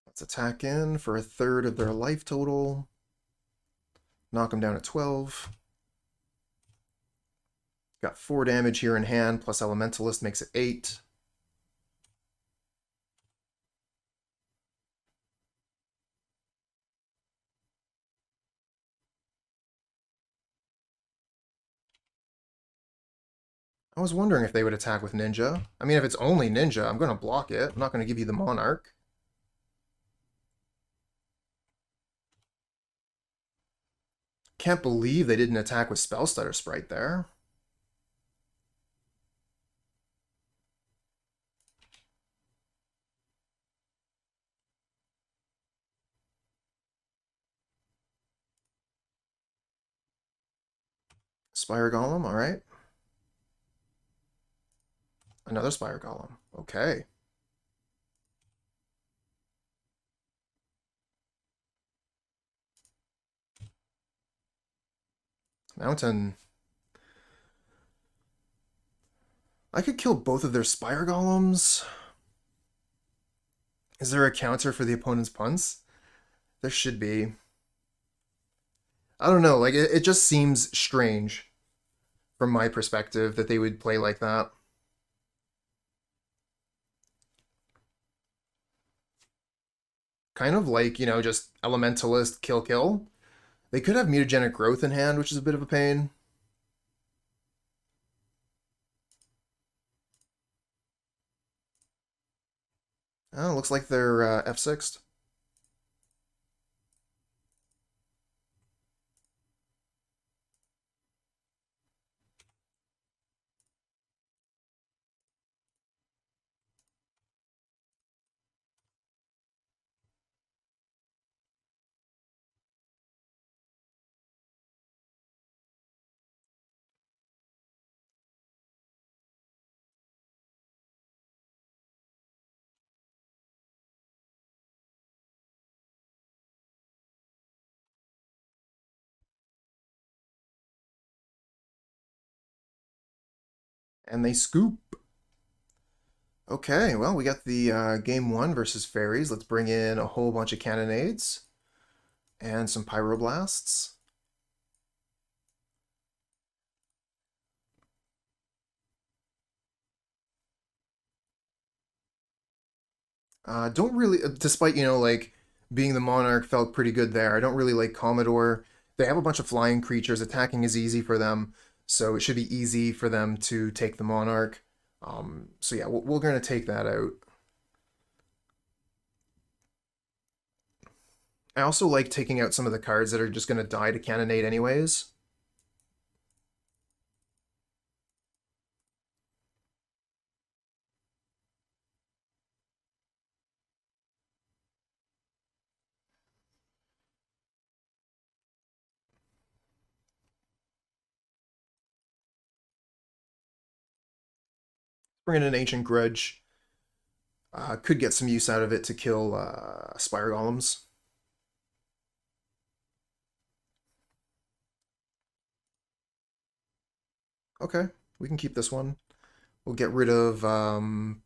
Let's attack in for a third of their life total. Knock them down at 12. Got 4 damage here in hand, plus Elementalist makes it 8. I was wondering if they would attack with Ninja. I mean, if it's only Ninja, I'm going to block it. I'm not going to give you the Monarch. Can't believe they didn't attack with Spellstutter Sprite there. Spire Golem, alright. Another Spire Golem. Okay. Mountain. I could kill both of their Spire Golems. Is there a counter for the opponent's punts? There should be. I don't know, like, it just seems strange from my perspective that they would play like that. Kind of like, you know, just Elementalist, kill, kill. They could have Mutagenic Growth in hand, which is a bit of a pain. Oh, looks like they're F6'd. And they scoop. Okay, well, we got the game one versus Faeries. Let's bring in a whole bunch of Cannonades and some Pyroblasts. Don't really, despite, like being the Monarch felt pretty good there. I don't really like Commodore. They have a bunch of flying creatures. Attacking is easy for them, so it should be easy for them to take the Monarch. So yeah, we're going to take that out. I also like taking out some of the cards that are just going to die to Cannonade anyways. Bring in an Ancient Grudge. Could get some use out of it to kill Spire Golems. Okay, we can keep this one. We'll get rid of Mountain,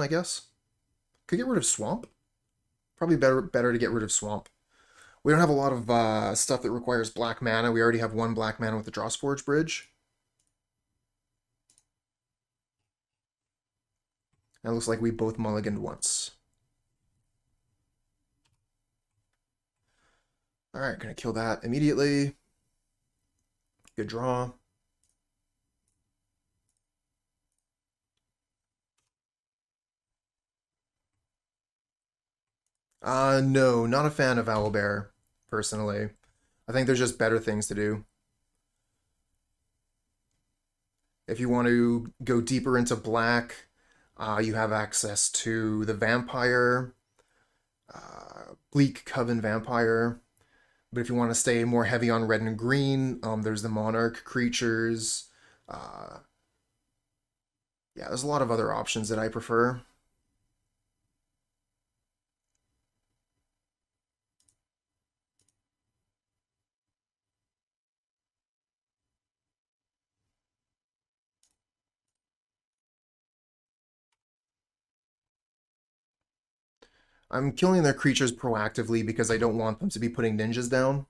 I guess. Could get rid of Swamp. Probably better to get rid of Swamp. We don't have a lot of stuff that requires black mana. We already have one black mana with the Drossforge Bridge. And it looks like we both mulliganed once. Alright, gonna kill that immediately. Good draw. No, not a fan of Owlbear, personally. I think there's just better things to do. If you want to go deeper into black, you have access to the Vampire, Bleak Coven Vampire. But if you want to stay more heavy on red and green, there's the Monarch creatures. Uh, yeah, there's a lot of other options that I prefer. I'm killing their creatures proactively because I don't want them to be putting ninjas down.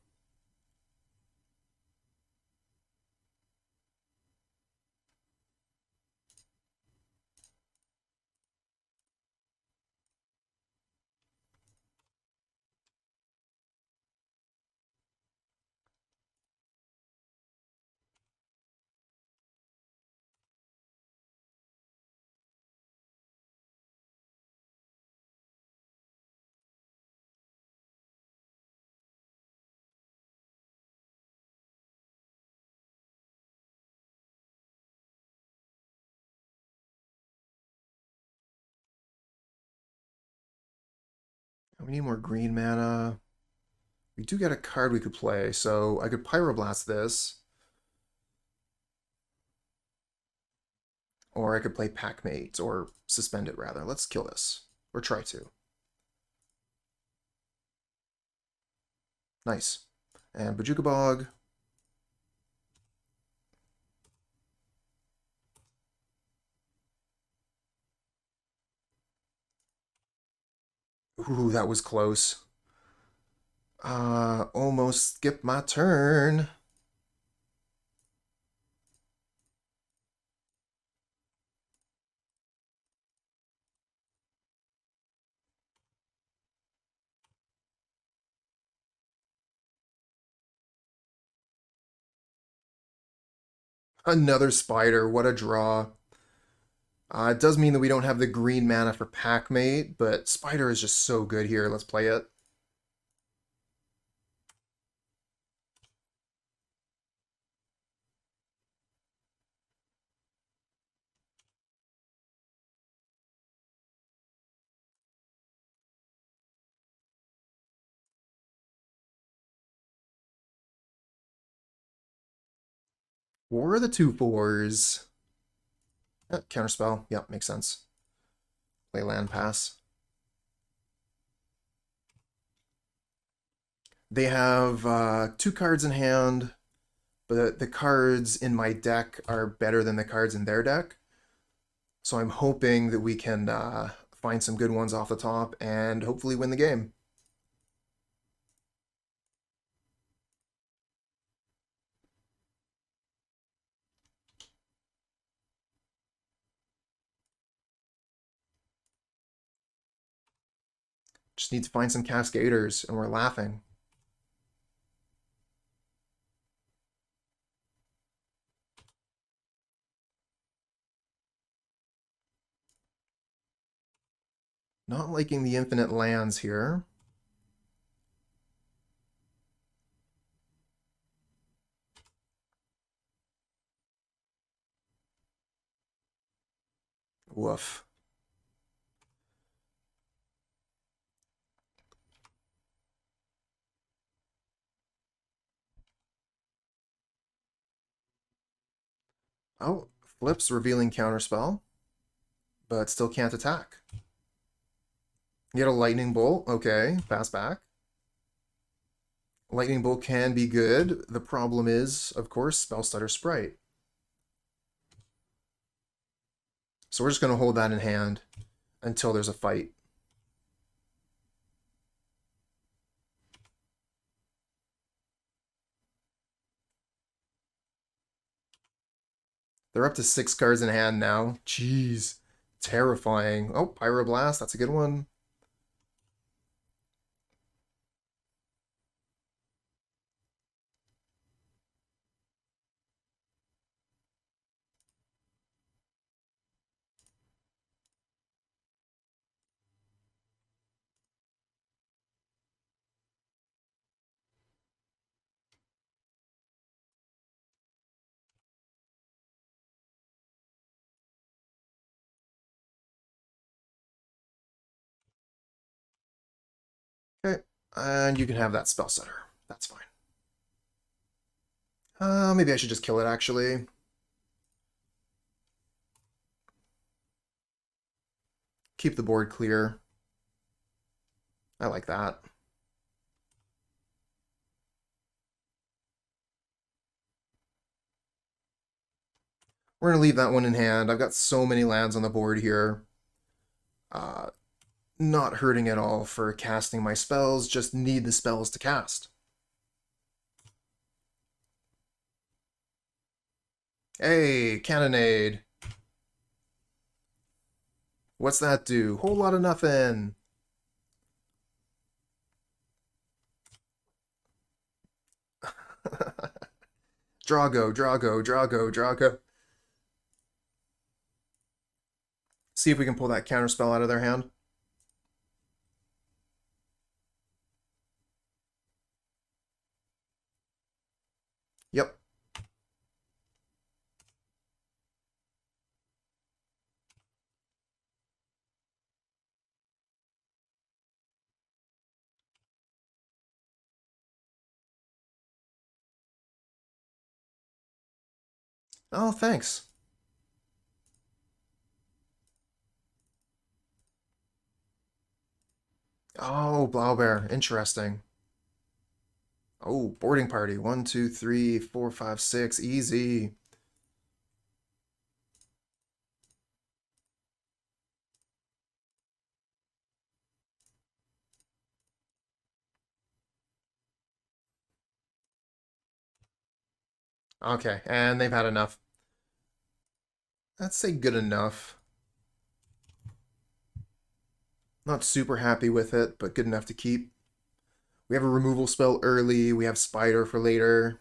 We need more green mana. We do get a card we could play, so I could Pyroblast this. Or I could play Packmate, or suspend it rather. Let's kill this. Or try to. Nice. And Bojuka Bog. Ooh, that was close. Almost skipped my turn. Another spider, what a draw. It does mean that we don't have the green mana for Packmate, but Spider is just so good here. Let's play it. War of the Two Fours. Counterspell. Yep, makes sense. Play land pass. They have two cards in hand, but the cards in my deck are better than the cards in their deck. So I'm hoping that we can find some good ones off the top and hopefully win the game. Just need to find some Cascaders, and we're laughing. Not liking the infinite lands here. Woof. Oh, flips revealing counterspell, but still can't attack. Get a lightning bolt. Okay, pass back. Lightning bolt can be good. The problem is, of course, spell stutter sprite. So we're just going to hold that in hand until there's a fight. They're up to 6 cards in hand now. Jeez. Terrifying. Oh, Pyroblast. That's a good one. Okay. And you can have that spell stutter. That's fine. Maybe I should just kill it, actually. Keep the board clear. I like that. We're going to leave that one in hand. I've got so many lands on the board here. Not hurting at all for casting my spells, just need the spells to cast. Hey, Cannonade. What's that do? Whole lot of nothing. Drago, Drago, Drago, Drago. See if we can pull that counterspell out of their hand. Yep. Oh, thanks. Oh, Blaubear. Interesting. Oh, boarding party. 1, 2, 3, 4, 5, 6. Easy. Okay, and they've had enough. Let's say good enough. Not super happy with it, but good enough to keep. We have a removal spell early. We have Spider for later.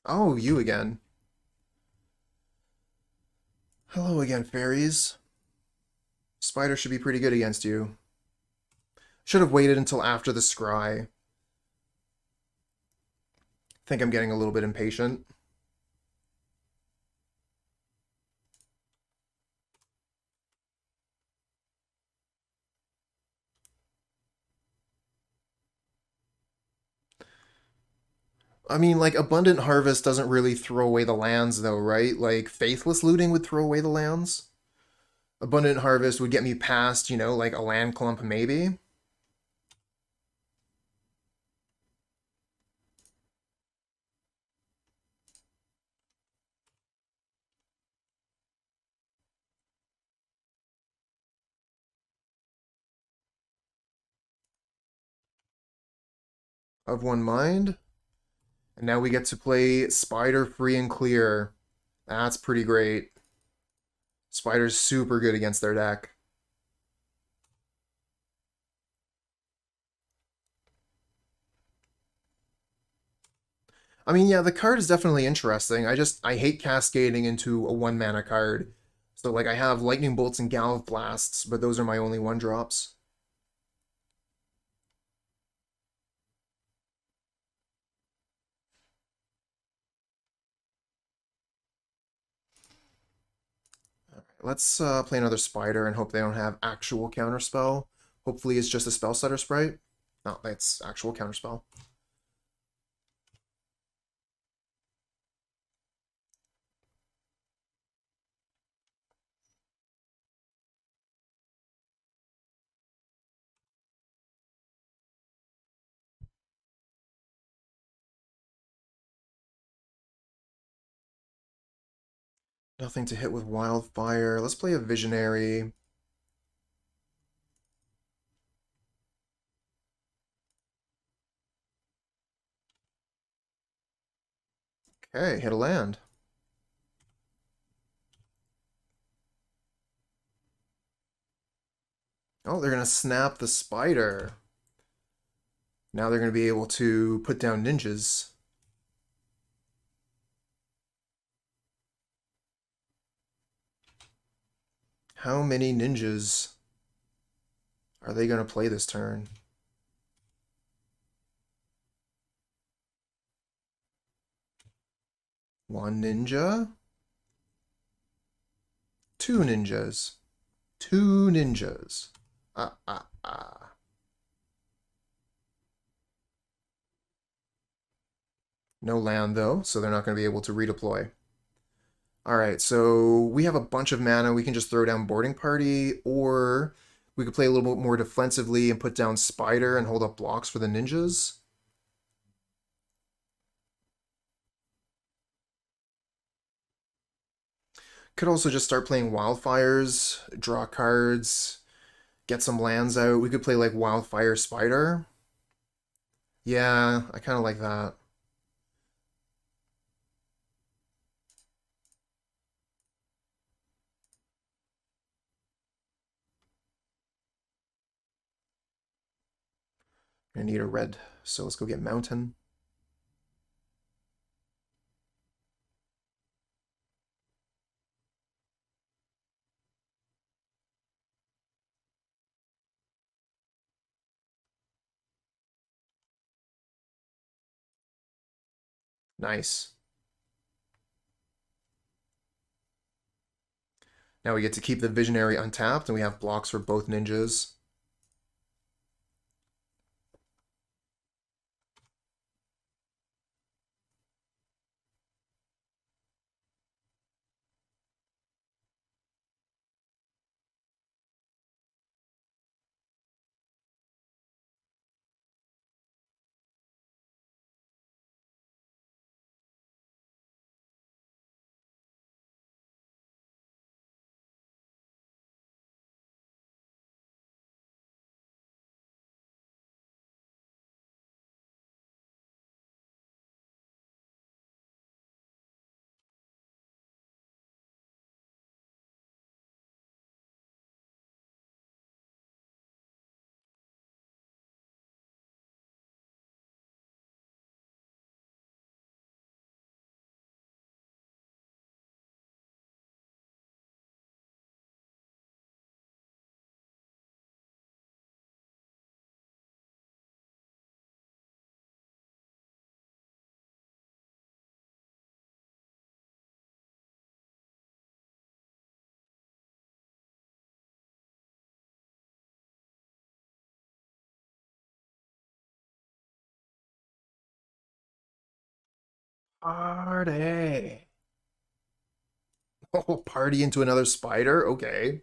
Oh, you again. Hello again, Faeries. Spider should be pretty good against you. Should have waited until after the scry. Think I'm getting a little bit impatient. I mean, like, Abundant Harvest doesn't really throw away the lands, though, right? Like, Faithless Looting would throw away the lands. Abundant Harvest would get me past, you know, like a land clump, maybe. Of one mind. And now we get to play Spider free and clear. That's pretty great. Spider's super good against their deck. I mean, yeah, the card is definitely interesting. I hate cascading into a 1-mana card. So, like, I have Lightning Bolts and Galv Blasts, but those are my only 1-drops. Let's play another Spider and hope they don't have actual Counterspell. Hopefully it's just a Spell Setter Sprite. No, that's actual Counterspell. Nothing to hit with Wildfire. Let's play a Visionary. Okay, hit a land. Oh, they're going to snap the Spider. Now they're going to be able to put down ninjas. How many ninjas are they going to play this turn? One ninja? Two ninjas. Two ninjas. No land, though, so they're not going to be able to redeploy. Alright, so we have a bunch of mana. We can just throw down Boarding Party, or we could play a little bit more defensively and put down Spider and hold up blocks for the ninjas. Could also just start playing Wildfires, draw cards, get some lands out. We could play like Wildfire Spider. Yeah, I kind of like that. I need a red, so let's go get Mountain. Nice. Now we get to keep the Visionary untapped, and we have blocks for both ninjas. Party. Oh, party into another Spider? Okay.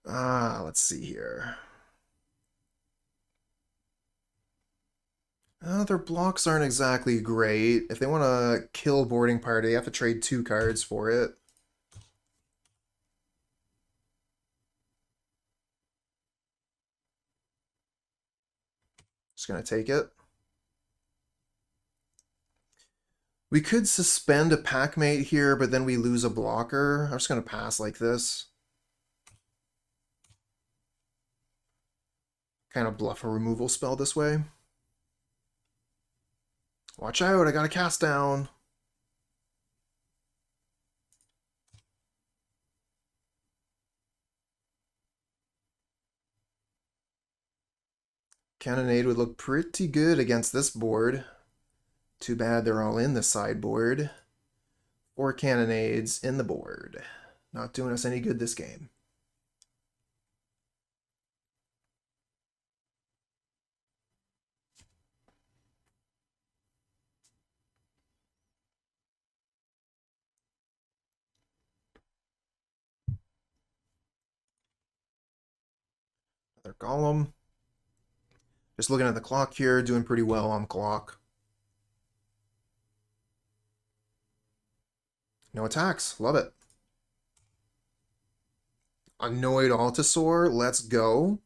Let's see here. Their blocks aren't exactly great. If they want to kill Boarding Party, they have to trade 2 cards for it. Just going to take it. We could suspend a Packmate here, but then we lose a blocker. I'm just going to pass like this. Kind of bluff a removal spell this way. Watch out, I got a cast down. Cannonade would look pretty good against this board. Too bad they're all in the sideboard. 4 Cannonades in the board. Not doing us any good this game. Another Golem. Just looking at the clock here, doing pretty well on the clock. No attacks, love it. Annoyed Altisaur, let's go.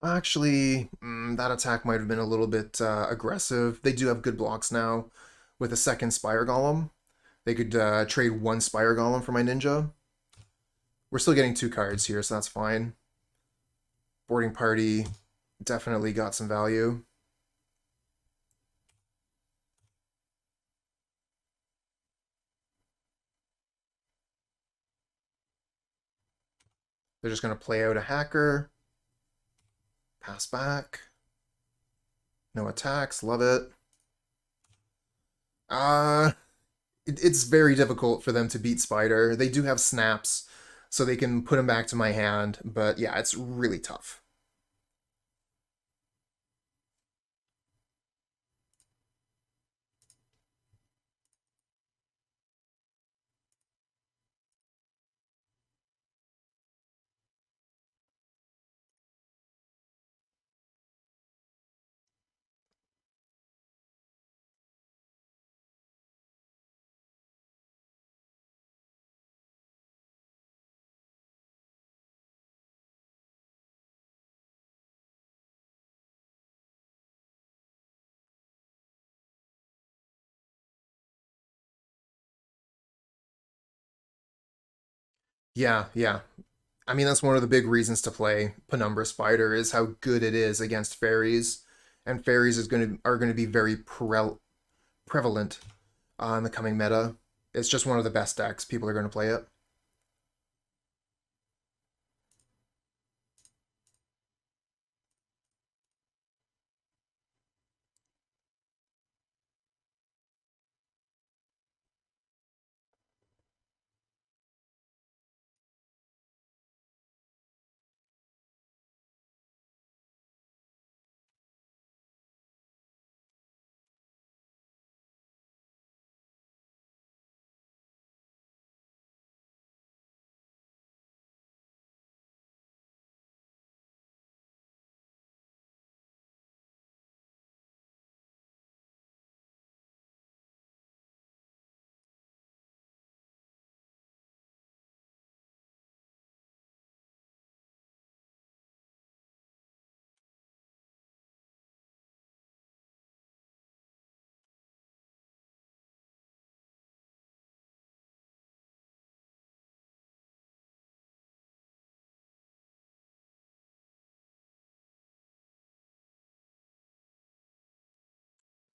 Actually, that attack might have been a little bit aggressive. They do have good blocks now with a second Spire Golem. They could trade 1 Spire Golem for my Ninja. We're still getting 2 cards here, so that's fine. Boarding Party definitely got some value. They're just going to play out a Hacker. Pass back. No attacks, love it. It's very difficult for them to beat Spider. They do have snaps, so they can put him back to my hand, but yeah, it's really tough. Yeah. I mean, that's one of the big reasons to play Penumbra Spider is how good it is against Faeries. And Faeries are going to be very prevalent in the coming meta. It's just one of the best decks. People are going to play it.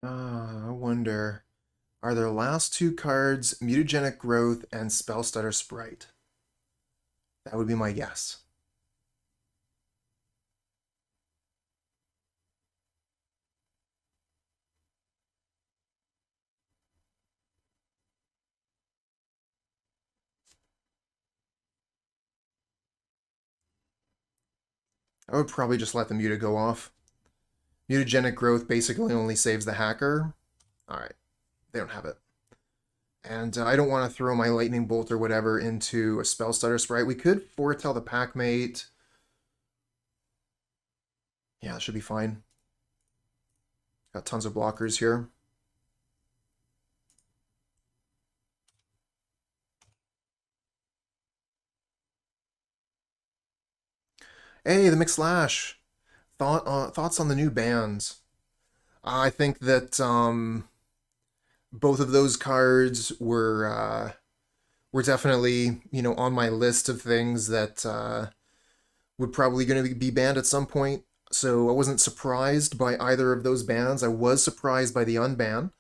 I wonder, are their last 2 cards Mutagenic Growth and Spellstutter Sprite? That would be my guess. I would probably just let the Muta go off. Mutagenic Growth basically only saves the Hacker. Alright, they don't have it. And I don't want to throw my Lightning Bolt or whatever into a Spell Stutter Sprite. We could foretell the Packmate. Yeah, that should be fine. Got tons of blockers here. Hey, the McSlash. Thoughts on the new bans? I think that both of those cards were definitely, you know, on my list of things that would probably going to be banned at some point. So I wasn't surprised by either of those bans. I was surprised by the unbanning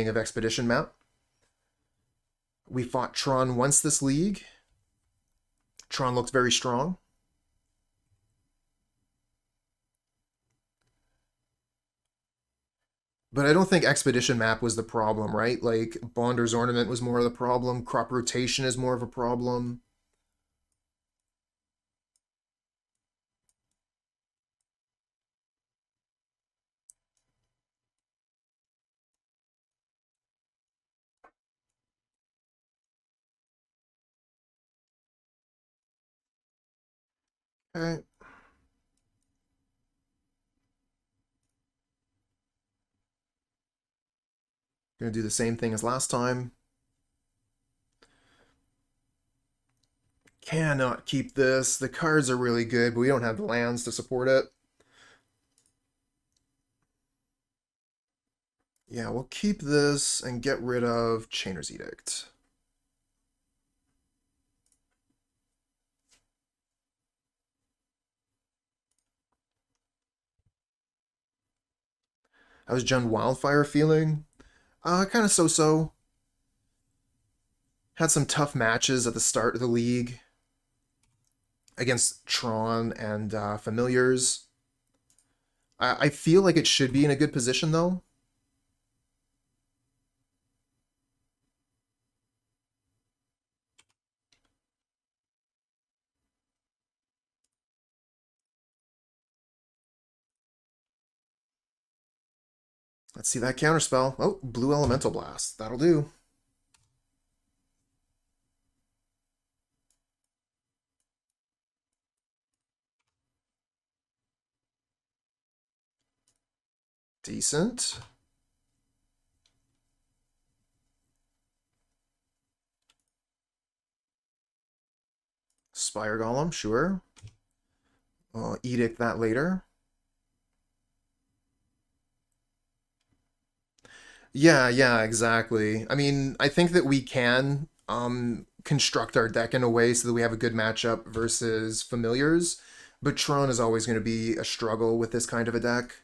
of Expedition Map. We fought Tron once this league. Tron looked very strong. But I don't think Expedition Map was the problem, right? Like, Bonder's Ornament was more of the problem. Crop Rotation is more of a problem. Okay. Gonna do the same thing as last time. Cannot keep this. The cards are really good, but we don't have the lands to support it. Yeah, we'll keep this and get rid of Chainer's Edict. How's Jund Wildfire feeling? Kind of so-so. Had some tough matches at the start of the league against Tron and Familiars. I feel like it should be in a good position, though. Let's see that counterspell. Oh, Blue Elemental Blast. That'll do. Decent. Spire Golem, sure. I'll Edict that later. Yeah, exactly. I mean, I think that we can construct our deck in a way so that we have a good matchup versus Familiars, but Tron is always going to be a struggle with this kind of a deck.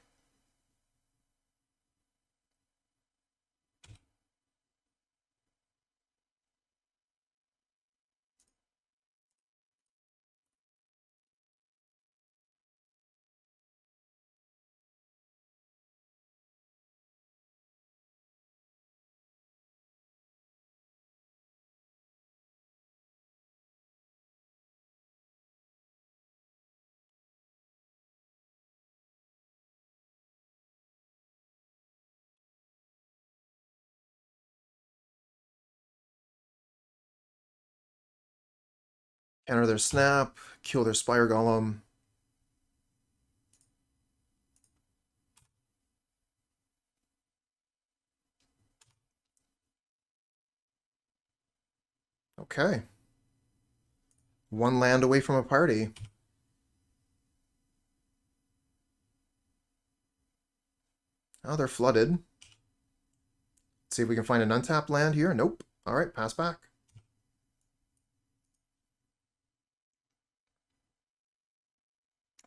Counter their Snap, kill their Spire Golem. Okay. One land away from a party. Oh, they're flooded. Let's see if we can find an untapped land here. Nope. All right, pass back.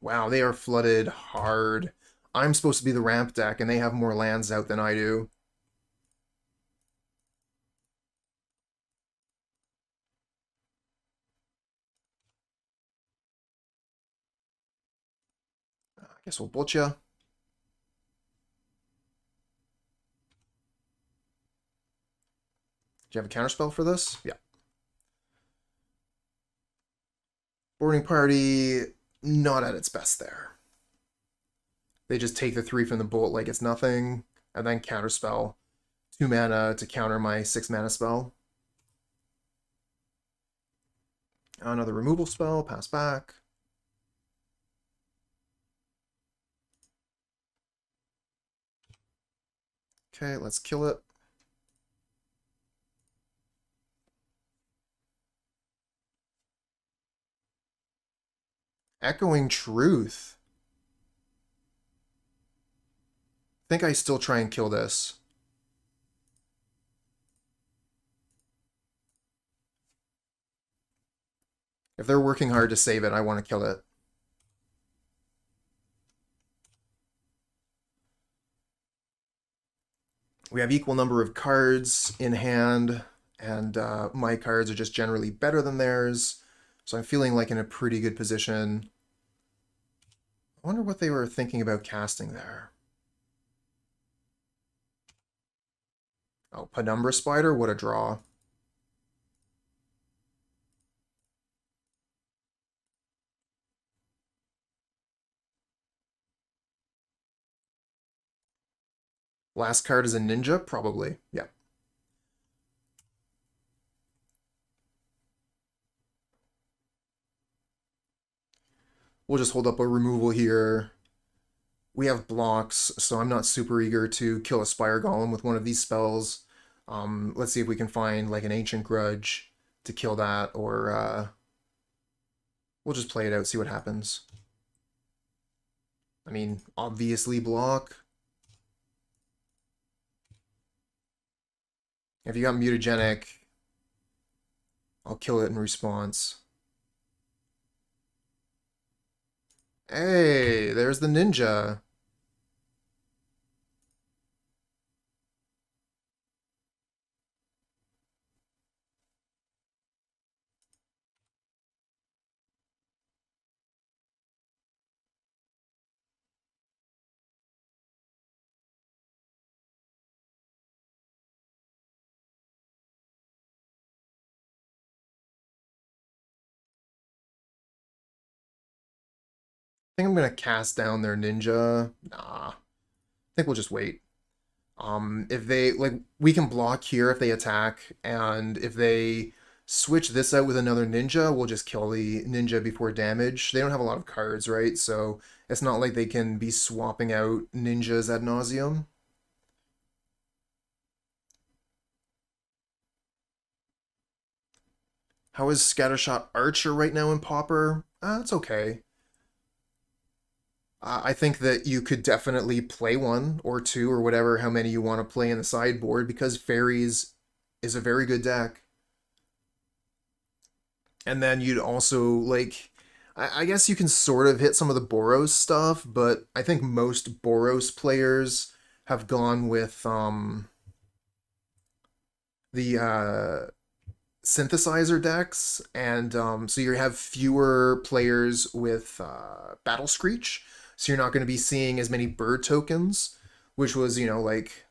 Wow, they are flooded hard. I'm supposed to be the ramp deck, and they have more lands out than I do. I guess we'll bolt ya. Do you have a counterspell for this? Yeah. Boarding party, not at its best there. They just take the 3 from the bolt like it's nothing, and then counterspell 2 mana to counter my 6 mana spell. Another removal spell, pass back. Okay, let's kill it. Echoing Truth. I think I still try and kill this. If they're working hard to save it, I want to kill it. We have equal number of cards in hand, and my cards are just generally better than theirs. So I'm feeling like in a pretty good position. I wonder what they were thinking about casting there. Oh, Penumbra Spider, what a draw. Last card is a ninja, probably. Yeah. We'll just hold up a removal here. We have blocks, so I'm not super eager to kill a Spire Golem with one of these spells. Let's see if we can find like an Ancient Grudge to kill that, or we'll just play it out, see what happens. I mean, obviously block. If you got mutagenic, I'll kill it in response. Hey, there's the ninja. I think I'm gonna cast down their ninja. Nah. I think we'll just wait. If they, like, we can block here if they attack, and if they switch this out with another ninja, we'll just kill the ninja before damage. They don't have a lot of cards, right? So it's not like they can be swapping out ninjas ad nauseum. How is Scattershot Archer right now in Pauper? It's okay. I think that you could definitely play one or two or whatever, how many you want to play in the sideboard, because Faeries is a very good deck. And then you'd also, like, I guess you can sort of hit some of the Boros stuff, but I think most Boros players have gone with the synthesizer decks, and so you have fewer players with Battle Screech, so you're not going to be seeing as many bird tokens, which was, you know, like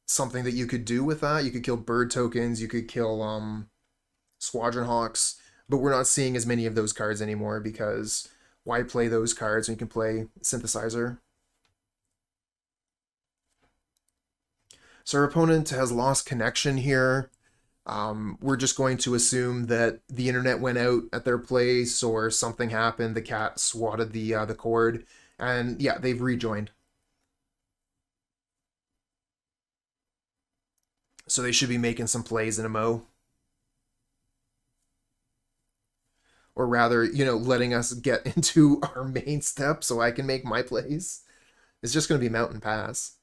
something that you could do with that. You could kill bird tokens, you could kill Squadron Hawks, but we're not seeing as many of those cards anymore because why play those cards when you can play Synthesizer? So our opponent has lost connection here. We're just going to assume that the internet went out at their place or something happened. The cat swatted the cord, and yeah, they've rejoined. So they should be making some plays in a mo. Or rather, you know, letting us get into our main step so I can make my plays. It's just going to be Mountain Pass.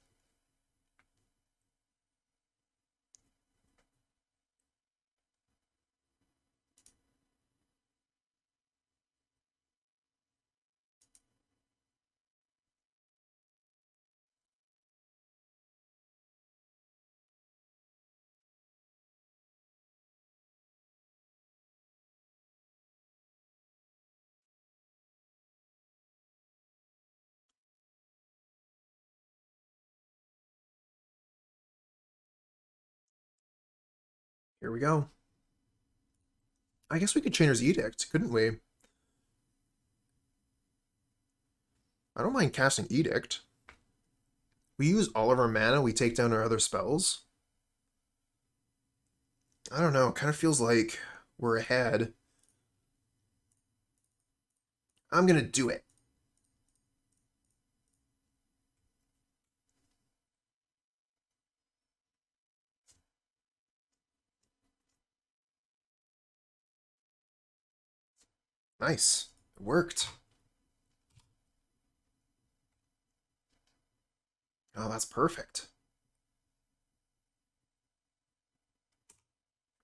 Here we go. I guess we could Chainer's Edict, couldn't we? I don't mind casting Edict. We use all of our mana, we take down our other spells. I don't know. It kind of feels like we're ahead. I'm going to do it. Nice. It worked. Oh, that's perfect.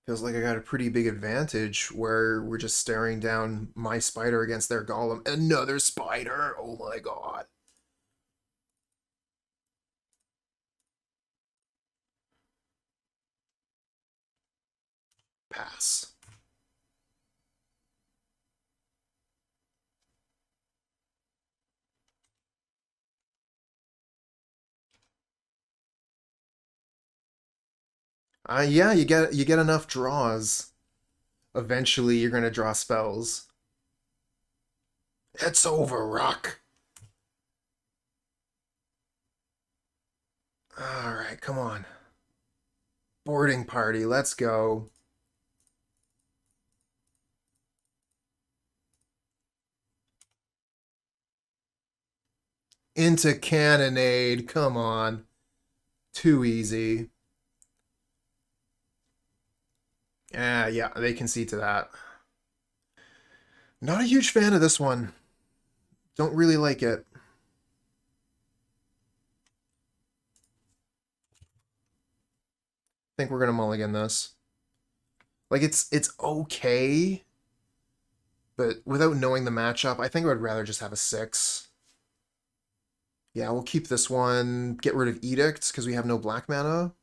Feels like I got a pretty big advantage where we're just staring down my spider against their golem. Another spider! Oh my god. Pass. Yeah, you get enough draws. Eventually, you're gonna draw spells. It's over, Rock. All right, come on. Boarding party, let's go. Into Cannonade, come on. Too easy. Yeah, they can see to that. Not a huge fan of this one. Don't really like it. Think we're gonna mulligan this. Like it's okay, but without knowing the matchup, I think I would rather just have a 6. Yeah, we'll keep this one. Get rid of Edict because we have no black mana.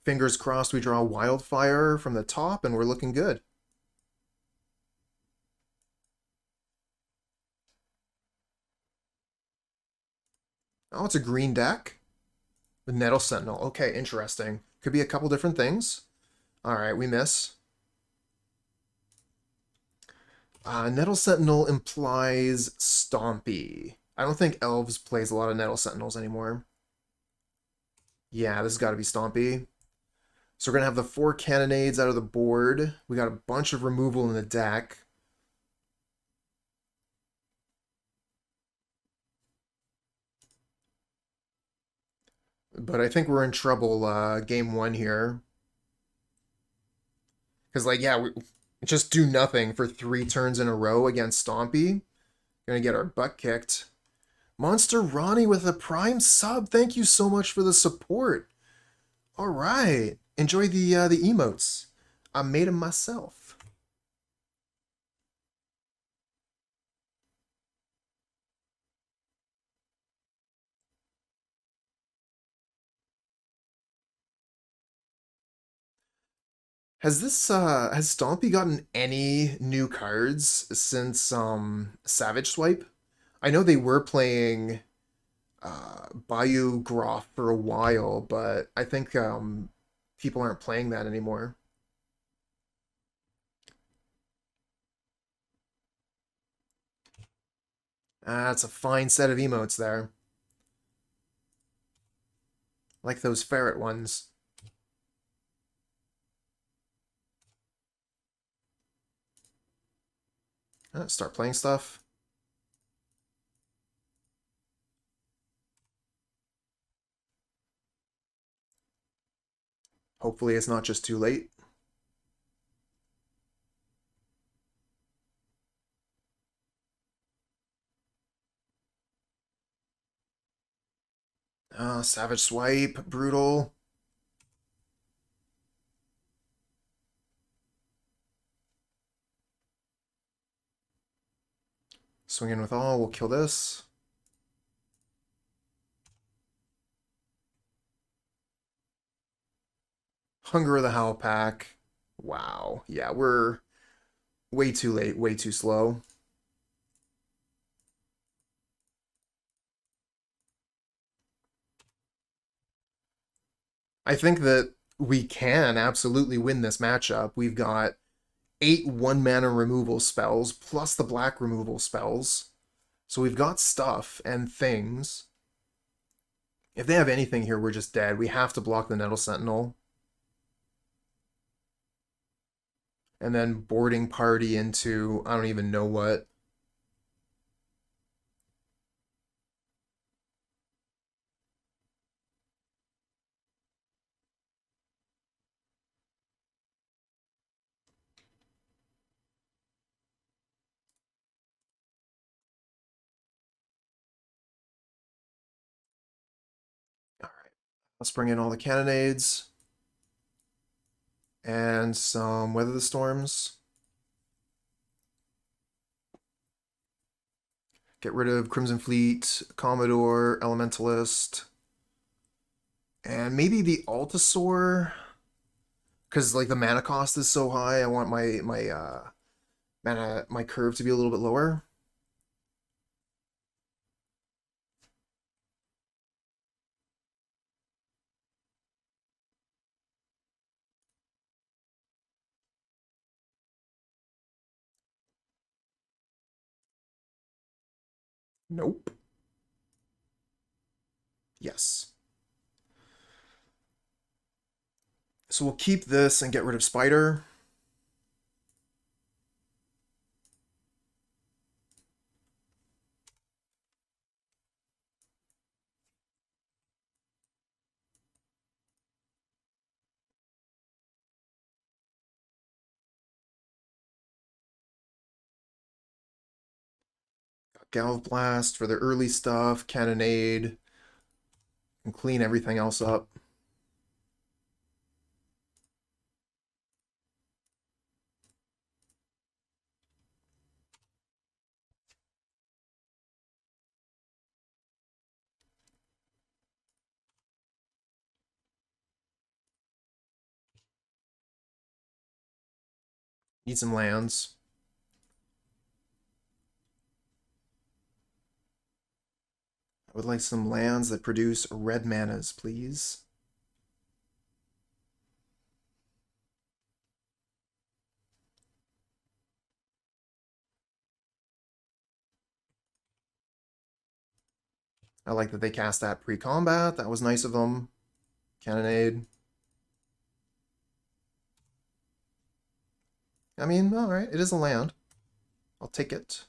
Fingers crossed we draw Wildfire from the top and we're looking good. Oh, it's a green deck. The Nettle Sentinel. Okay, interesting. Could be a couple different things. Alright, we miss. Nettle Sentinel implies Stompy. I don't think Elves plays a lot of Nettle Sentinels anymore. Yeah, this has got to be Stompy. So we're going to have the 4 Cannonades out of the board. We got a bunch of removal in the deck. But I think we're in trouble game 1 here. Because, like, yeah, we just do nothing for 3 turns in a row against Stompy. Gonna get our butt kicked. Monster Ronnie with a Prime sub. Thank you so much for the support. All right. Enjoy the emotes. I made them myself. Has Stompy gotten any new cards since Savage Swipe? I know they were playing Bayou Groff for a while, but I think people aren't playing that anymore. That's a fine set of emotes there. Like those ferret ones. Start playing stuff. Hopefully it's not just too late. Savage Swipe, brutal. Swing in with all, we'll kill this. Hunger of the Howl Pack. Wow. Yeah, we're way too late, way too slow. I think that we can absolutely win this matchup. We've got 8 1-mana removal spells, plus the black removal spells. So we've got stuff and things. If they have anything here, we're just dead. We have to block the Nettle Sentinel. And then boarding party into I don't even know what. All right. Let's bring in all the cannonades. And some Weather the Storms. Get rid of Crimson Fleet, Commodore, Elementalist. And maybe the Altisaur. Because like the mana cost is so high, I want my curve to be a little bit lower. Nope. Yes. So we'll keep this and get rid of Spider. Galv Blast for the early stuff, Cannonade, and clean everything else up. Need some lands. I would like some lands that produce red manas, please. I like that they cast that pre-combat. That was nice of them. Cannonade. I mean, alright, it is a land. I'll take it.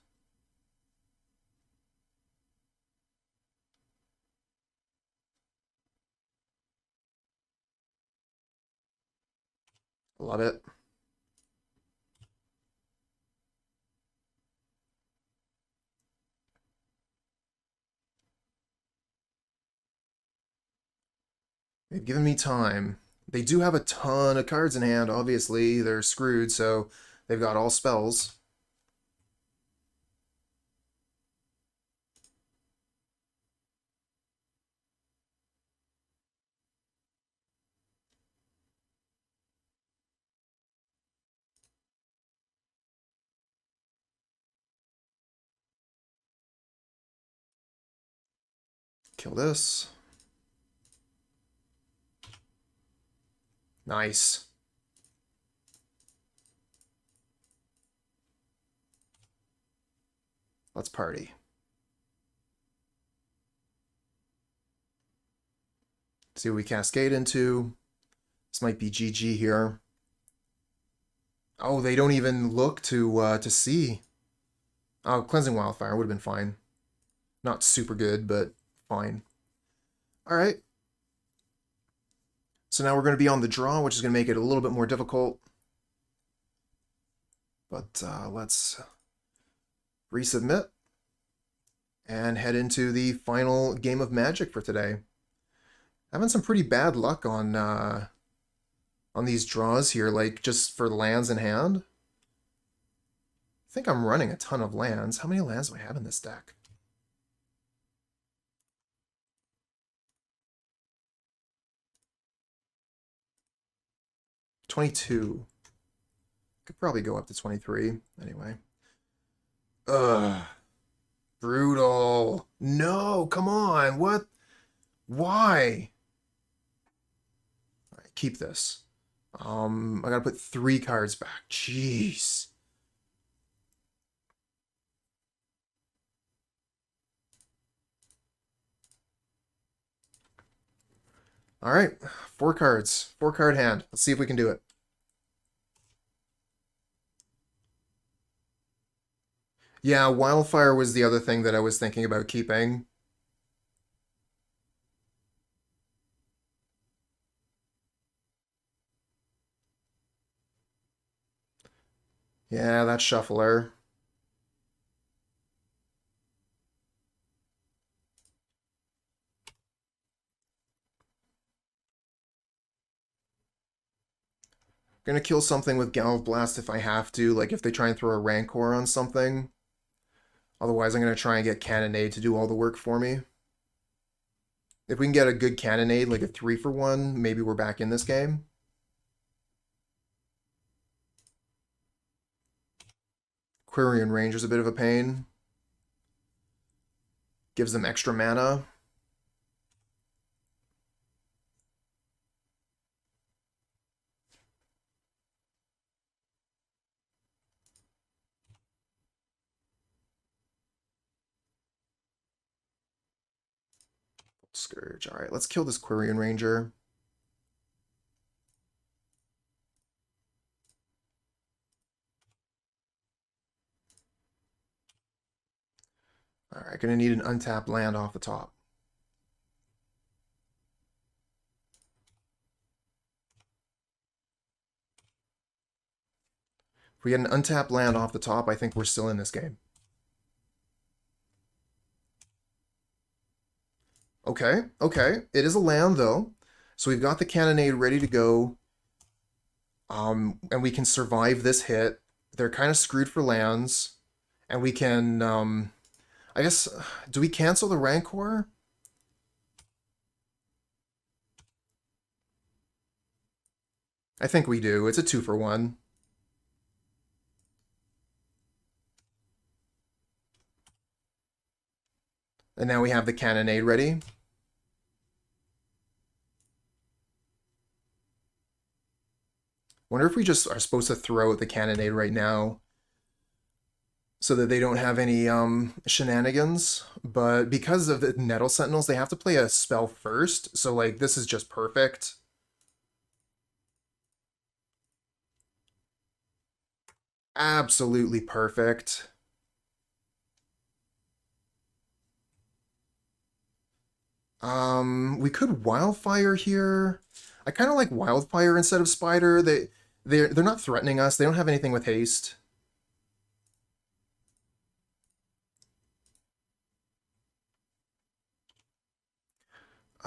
Love it. They've given me time. They do have a ton of cards in hand, obviously. They're screwed, so they've got all spells. Kill this. Nice. Let's party. See what we cascade into. This might be GG here. Oh, they don't even look to see. Oh, Cleansing Wildfire would have been fine. Not super good, but fine. All right. So now we're going to be on the draw, which is going to make it a little bit more difficult. But let's resubmit and head into the final game of Magic for today. Having some pretty bad luck on these draws here, like just for lands in hand. I think I'm running a ton of lands. How many lands do I have in this deck? $22. Could probably go up to 23. Anyway. Ugh. Brutal. No, come on. What? Why? All right, keep this. I gotta put 3 cards back. Jeez. All right, 4 cards, 4-card hand. Let's see if we can do it. Yeah, Wildfire was the other thing that I was thinking about keeping. Yeah, that Shuffler. Gonna kill something with Galvanic Blast if I have to, like if they try and throw a Rancor on something. Otherwise, I'm gonna try and get Cannonade to do all the work for me. If we can get a good Cannonade, like a 3-for-1, maybe we're back in this game. Quirion Range is a bit of a pain. Gives them extra mana. Scourge. Alright, let's kill this Quirion Ranger. Alright, gonna need an untapped land off the top. If we get an untapped land off the top, I think we're still in this game. Okay, okay. It is a land, though. So we've got the Cannonade ready to go. And we can survive this hit. They're kind of screwed for lands. And we can, I guess, do we cancel the Rancor? I think we do. It's a 2-for-1. And now we have the Cannonade ready. Wonder if we just are supposed to throw out the Cannonade right now so that they don't have any shenanigans. But because of the Nettle Sentinels, they have to play a spell first. So, like, this is just perfect. Absolutely perfect. We could Wildfire here. I kind of like Wildfire instead of Spider. They're not threatening us. They don't have anything with haste.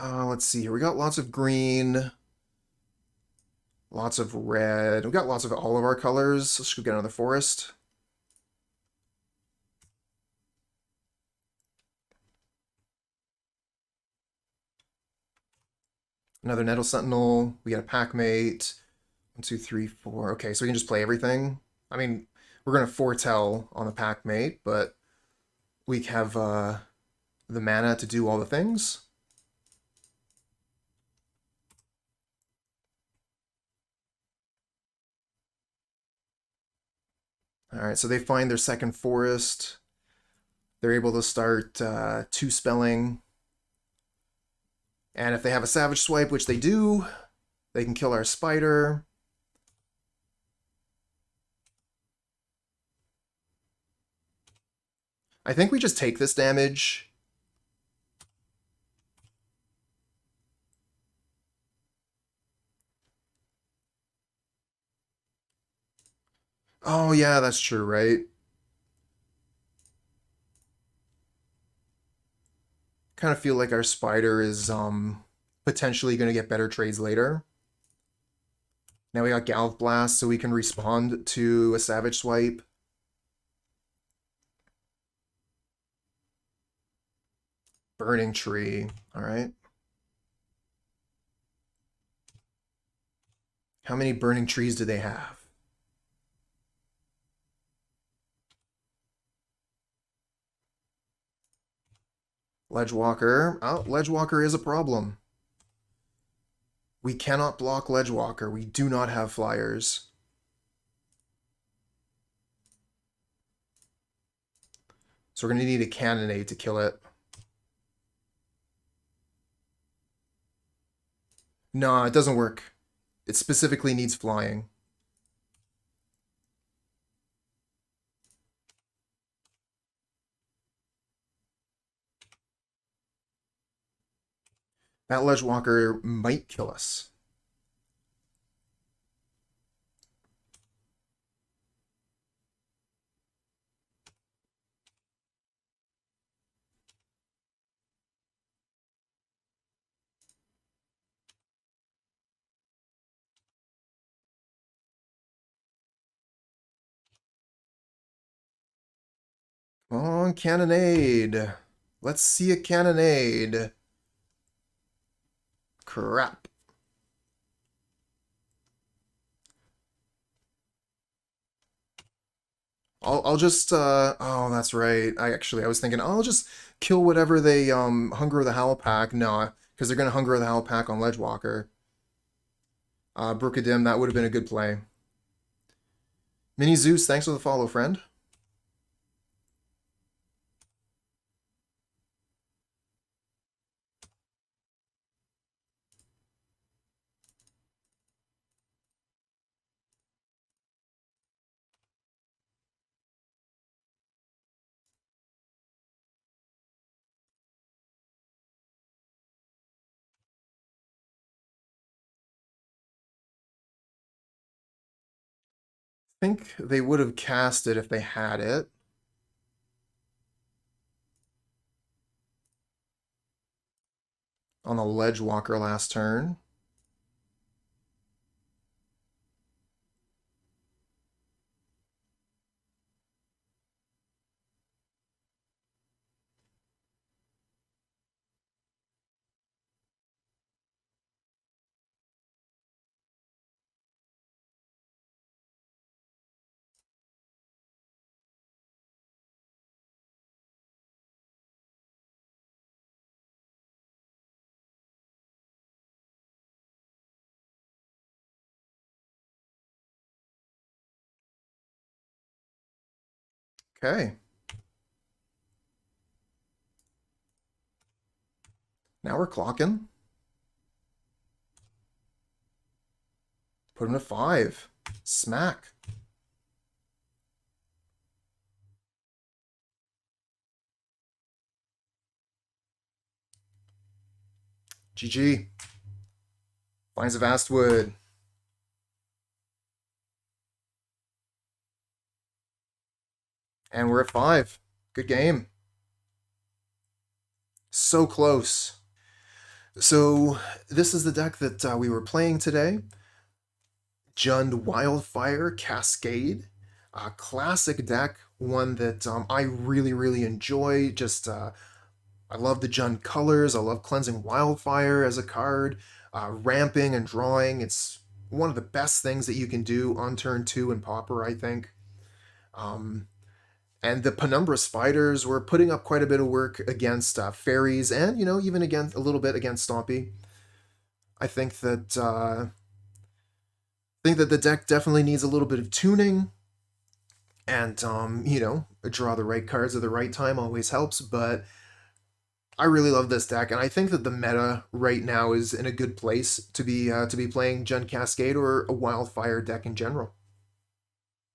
Let's see here. We got lots of green, lots of red. We got lots of all of our colors. Let's go get another forest. Another Nettle Sentinel. We got a Packmate. 1, 2, 3, 4. Okay, so we can just play everything. I mean, we're going to foretell on the Packmate, but we have the mana to do all the things. Alright, so they find their second forest. They're able to start 2-spelling. And if they have a Savage Swipe, which they do, they can kill our Spider. I think we just take this damage. Oh, yeah, that's true, right? Kind of feel like our Spider is potentially going to get better trades later. Now we got Galv Blast, so we can respond to a Savage Swipe. Burning Tree, alright. How many Burning Trees do they have? Ledgewalker. Oh, Ledgewalker is a problem. We cannot block Ledgewalker. We do not have flyers. So we're going to need a Cannonade to kill it. No, it doesn't work. It specifically needs flying. That Ledgewalker might kill us. Come on, Cannonade. Let's see a Cannonade. Crap. I'll just oh, that's right. I was thinking I'll just kill whatever they Hunger the Howl pack. No, because they're gonna Hunger the Howl pack on Ledgewalker. Brookadim, that would have been a good play. Mini Zeus, thanks for the follow, friend. I think they would have cast it if they had it. On the Ledgewalker last turn. Okay. Now we're clocking. Put him to 5. Smack. GG. Finds a Vastwood. And we're at 5. Good game. So close. So this is the deck that we were playing today. Jund Wildfire Cascade. A classic deck. One that I really, really enjoy. Just, I love the Jund colors. I love Cleansing Wildfire as a card. Ramping and drawing. It's one of the best things that you can do on turn 2 in Pauper, I think. And the Penumbra Spiders were putting up quite a bit of work against Faeries and, even against a little bit against Stompy. I think that the deck definitely needs a little bit of tuning. And, draw the right cards at the right time always helps. But I really love this deck, and I think that the meta right now is in a good place to be playing Jund Cascade or a Wildfire deck in general.